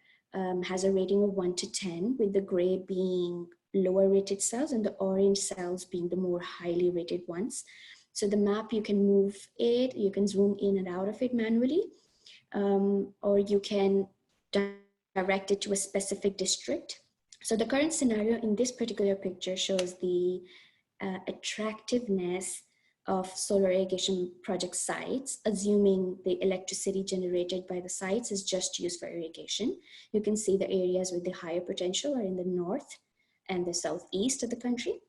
has a rating of 1 to 10, with the gray being lower rated cells and the orange cells being the more highly rated ones. So the map, you can move it, you can zoom in and out of it manually, or you can direct it to a specific district. So the current scenario in this particular picture shows the attractiveness of solar irrigation project sites, assuming the electricity generated by the sites is just used for irrigation. You can see the areas with the higher potential are in the north and the southeast of the country.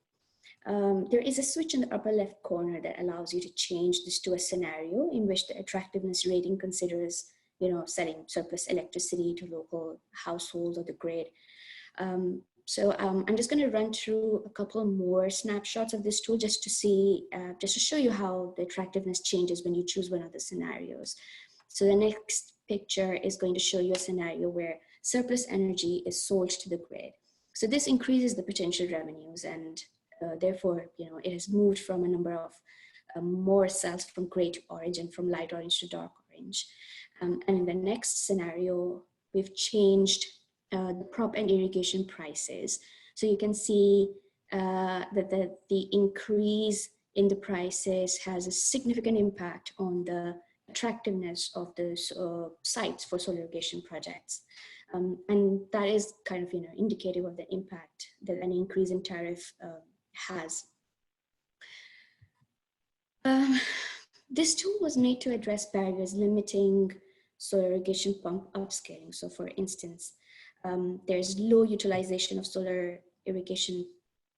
There is a switch in the upper left corner that allows you to change this to a scenario in which the attractiveness rating considers, selling surplus electricity to local households or the grid. So I'm just going to run through a couple more snapshots of this tool just to see, just to show you how the attractiveness changes when you choose one of the scenarios. So the next picture is going to show you a scenario where surplus energy is sold to the grid. So this increases the potential revenues, and therefore, it has moved from a number of more cells from gray to orange and from light orange to dark orange. And in the next scenario, we've changed the prop and irrigation prices. So you can see that the increase in the prices has a significant impact on the attractiveness of those sites for solar irrigation projects. And that is kind of, indicative of the impact that an increase in tariff has. This tool was made to address barriers limiting solar irrigation pump upscaling. So for instance, there's low utilization of solar irrigation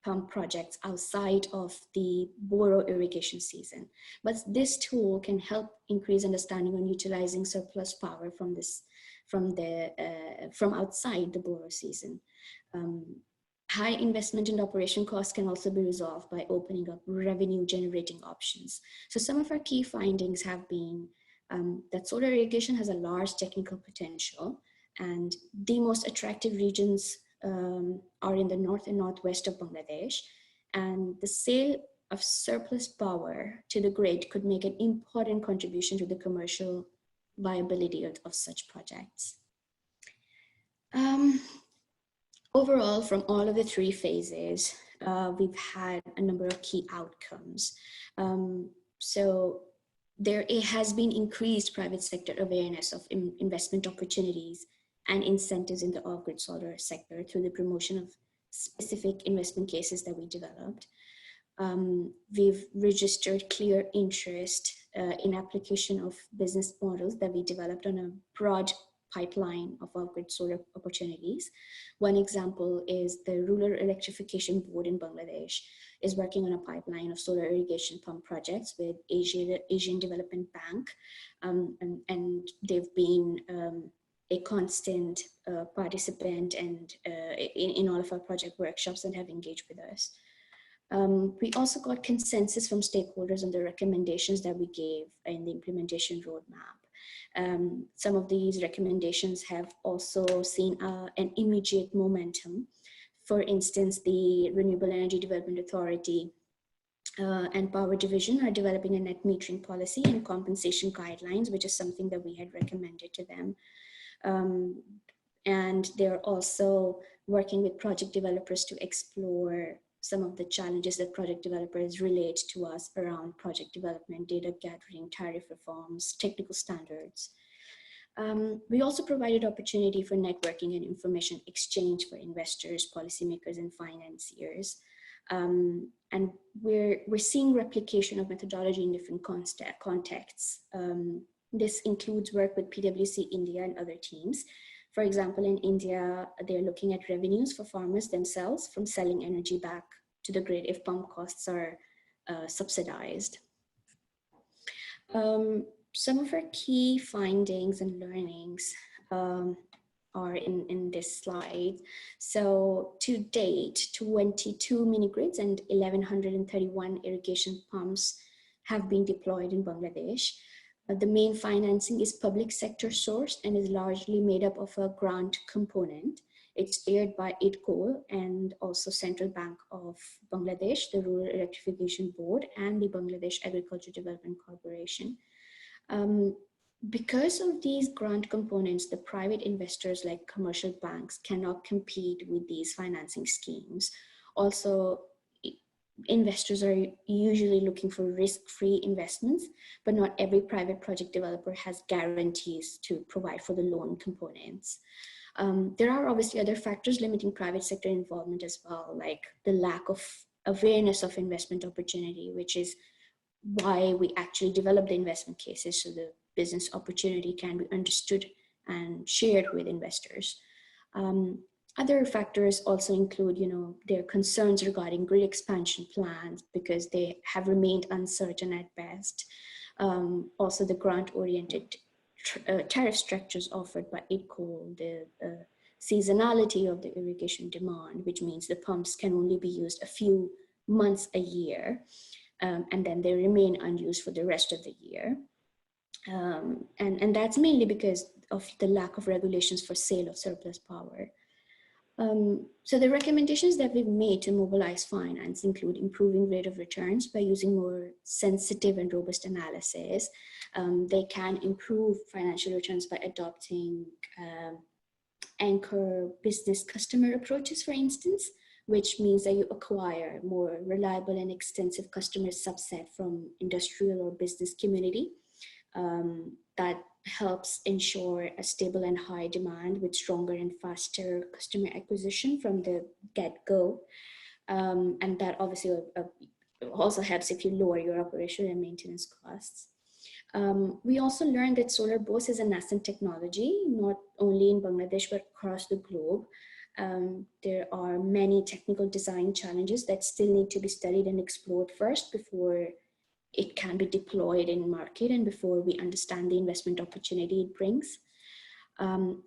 pump projects outside of the borough irrigation season. But this tool can help increase understanding on utilizing surplus power from outside the borough season. High investment and operation costs can also be resolved by opening up revenue generating options. So some of our key findings have been that solar irrigation has a large technical potential, and the most attractive regions are in the north and northwest of Bangladesh. And the sale of surplus power to the grid could make an important contribution to the commercial viability of such projects. Overall, from all of the three phases, we've had a number of key outcomes. So it has been increased private sector awareness of investment opportunities and incentives in the off-grid solar sector through the promotion of specific investment cases that we developed. We've registered clear interest in application of business models that we developed on a broad pipeline of off-grid solar opportunities. One example is the Rural Electrification Board in Bangladesh is working on a pipeline of solar irrigation pump projects with Asian Development Bank, and they've been a constant participant and in all of our project workshops and have engaged with us. We also got consensus from stakeholders on the recommendations that we gave in the implementation roadmap. Some of these recommendations have also seen an immediate momentum. For instance, the Renewable Energy Development Authority and Power Division are developing a net metering policy and compensation guidelines, which is something that we had recommended to them. And they're also working with project developers to explore some of the challenges that project developers relate to us around project development, data gathering, tariff reforms, technical standards. We also provided opportunity for networking and information exchange for investors, policymakers, and financiers. And we're seeing replication of methodology in different contexts. This includes work with PwC India and other teams. For example, in India, they're looking at revenues for farmers themselves from selling energy back to the grid if pump costs are subsidized. Some of our key findings and learnings are in this slide. So to date, 22 mini grids and 1,131 irrigation pumps have been deployed in Bangladesh. The main financing is public sector sourced and is largely made up of a grant component. It's steered by IDCO and also Central Bank of Bangladesh, the Rural Electrification Board, and the Bangladesh Agriculture Development Corporation. Because of these grant components, the private investors like commercial banks cannot compete with these financing schemes. Also, investors are usually looking for risk-free investments, but not every private project developer has guarantees to provide for the loan components. There are obviously other factors limiting private sector involvement as well, like the lack of awareness of investment opportunity, which is why we actually develop the investment cases, so the business opportunity can be understood and shared with investors. Other factors also include, their concerns regarding grid expansion plans because they have remained uncertain at best. Also, the grant-oriented tariff structures offered by IKI, the seasonality of the irrigation demand, which means the pumps can only be used a few months a year, and then they remain unused for the rest of the year. And that's mainly because of the lack of regulations for sale of surplus power. So the recommendations that we've made to mobilize finance include improving rate of returns by using more sensitive and robust analysis. They can improve financial returns by adopting anchor business customer approaches, for instance, which means that you acquire more reliable and extensive customer subset from industrial or business community. That helps ensure a stable and high demand with stronger and faster customer acquisition from the get-go. And that obviously also helps if you lower your operational and maintenance costs. We also learned that solar BOS is a nascent technology, not only in Bangladesh, but across the globe. There are many technical design challenges that still need to be studied and explored first before it can be deployed in market and before we understand the investment opportunity it brings.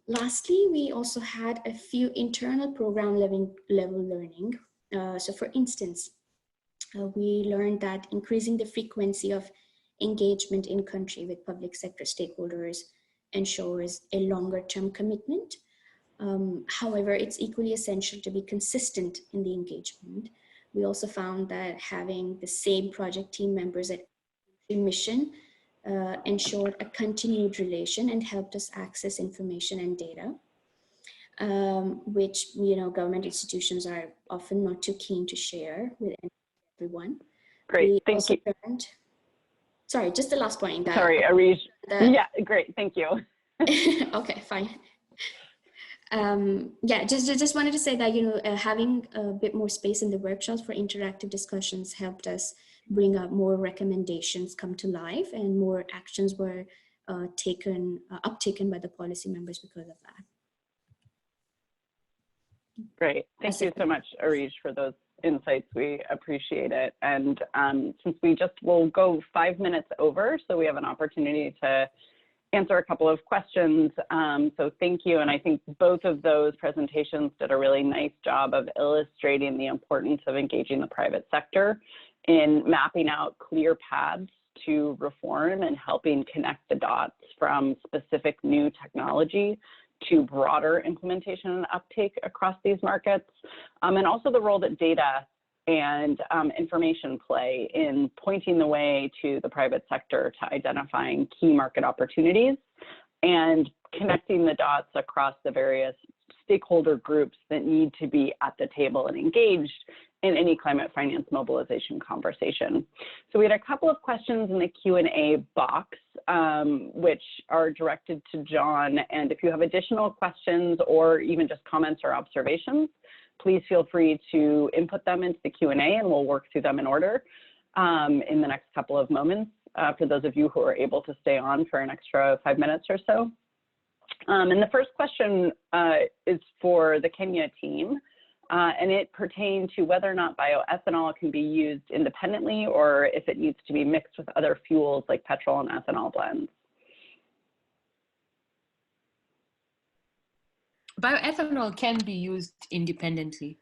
Lastly, we also had a few internal program level learning. So for instance, we learned that increasing the frequency of engagement in country with public sector stakeholders ensures a longer term commitment. However, it's equally essential to be consistent in the engagement. We also found that having the same project team members at mission ensured a continued relation and helped us access information and data, which government institutions are often not too keen to share with everyone. Great, thank you. Sorry, just the last point. Sorry, Arish. Yeah, great, thank you. Okay, fine. Yeah, just wanted to say that having a bit more space in the workshops for interactive discussions helped us bring up more recommendations come to life, and more actions were uptaken by the policy members because of that. Great, thank you so much, Arish, for those insights. We appreciate it. And since we'll go 5 minutes over, so we have an opportunity to answer a couple of questions. So thank you. And I think both of those presentations did a really nice job of illustrating the importance of engaging the private sector in mapping out clear paths to reform and helping connect the dots from specific new technology to broader implementation and uptake across these markets, and also the role that data and information play in pointing the way to the private sector to identifying key market opportunities and connecting the dots across the various stakeholder groups that need to be at the table and engaged in any climate finance mobilization conversation. So we had a couple of questions in the Q&A box, which are directed to John. And if you have additional questions or even just comments or observations, please feel free to input them into the Q&A and we'll work through them in order in the next couple of moments for those of you who are able to stay on for an extra 5 minutes or so. And the first question is for the Kenya team, and it pertained to whether or not bioethanol can be used independently or if it needs to be mixed with other fuels like petrol and ethanol blends. Bioethanol can be used independently.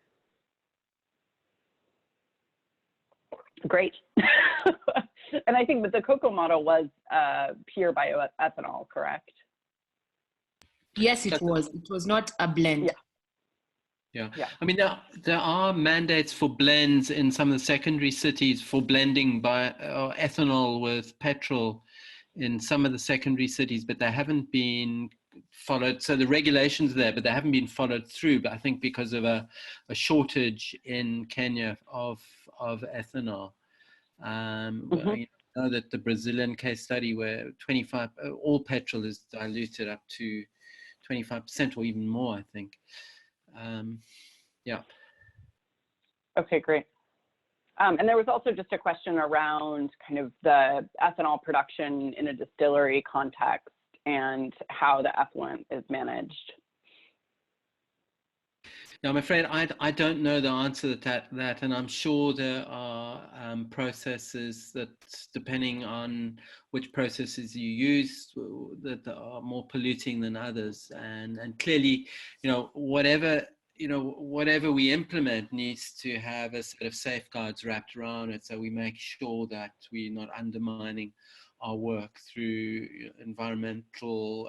Great. And I think that the cocoa model was pure bioethanol, correct? Yes, it was. It was not a blend. Yeah. I mean, there are mandates for blends in some of the secondary cities for blending ethanol with petrol in some of the secondary cities, but they haven't been followed. So the regulations are there, but they haven't been followed through. But I think because of a shortage in Kenya of of ethanol. You know that the Brazilian case study where all petrol is diluted up to 25% or even more, I think. Yeah. Okay, great. And there was also just a question around kind of the ethanol production in a distillery context and how the effluent is managed. Now, I'm afraid I don't know the answer to that, and I'm sure there are processes that, depending on which processes you use, that are more polluting than others. And clearly, whatever we implement needs to have a set of safeguards wrapped around it, so we make sure that we're not undermining our work through environmental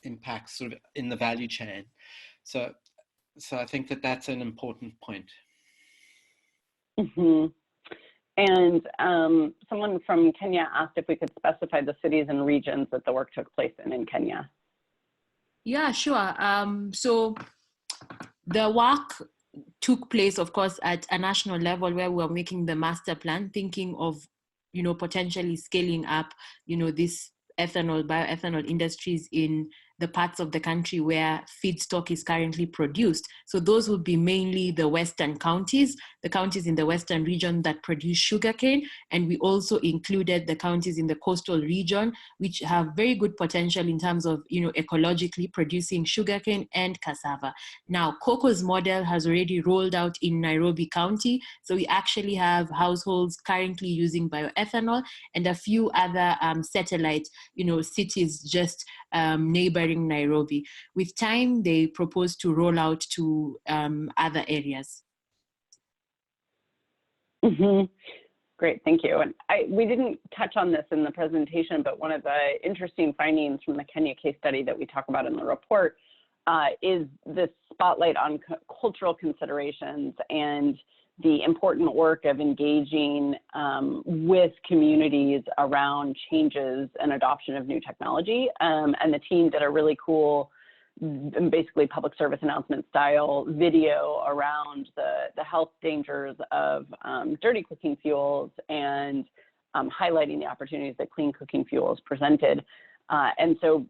impacts sort of in the value chain. So I think that that's an important point. Mm-hmm. And someone from Kenya asked if we could specify the cities and regions that the work took place in Kenya. Yeah, sure. So the work took place, of course, at a national level where we were making the master plan, thinking of, potentially scaling up, this bioethanol industries in the parts of the country where feedstock is currently produced. So those would be mainly the western counties, the counties in the western region that produce sugarcane. And we also included the counties in the coastal region, which have very good potential in terms of, ecologically producing sugarcane and cassava. Now, COCO's model has already rolled out in Nairobi County. So we actually have households currently using bioethanol and a few other satellite, cities just neighboring Nairobi. With time, they propose to roll out to other areas. Mm-hmm. Great, thank you. And we didn't touch on this in the presentation, but one of the interesting findings from the Kenya case study that we talk about in the report is this spotlight on cultural considerations and the important work of engaging with communities around changes and adoption of new technology. And the team did a really cool, basically public service announcement style video around the health dangers of dirty cooking fuels and highlighting the opportunities that clean cooking fuels presented. And so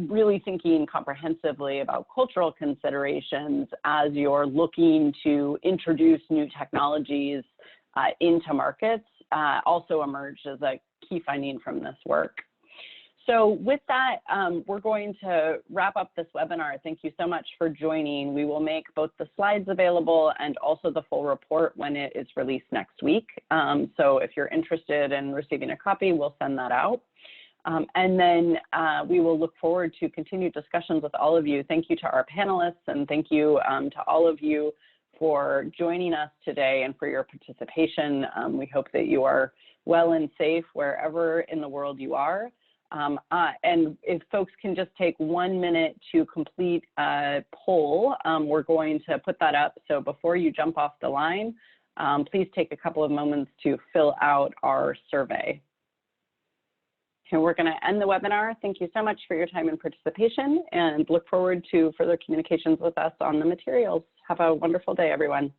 really thinking comprehensively about cultural considerations as you're looking to introduce new technologies into markets also emerged as a key finding from this work. So with that, we're going to wrap up this webinar. Thank you so much for joining. We will make both the slides available and also the full report when it is released next week. So if you're interested in receiving a copy, we'll send that out. And then we will look forward to continued discussions with all of you. Thank you to our panelists, and thank you to all of you for joining us today and for your participation. We hope that you are well and safe wherever in the world you are. And if folks can just take 1 minute to complete a poll, we're going to put that up. So before you jump off the line, please take a couple of moments to fill out our survey. And we're going to end the webinar. Thank you so much for your time and participation, and look forward to further communications with us on the materials. Have a wonderful day, everyone.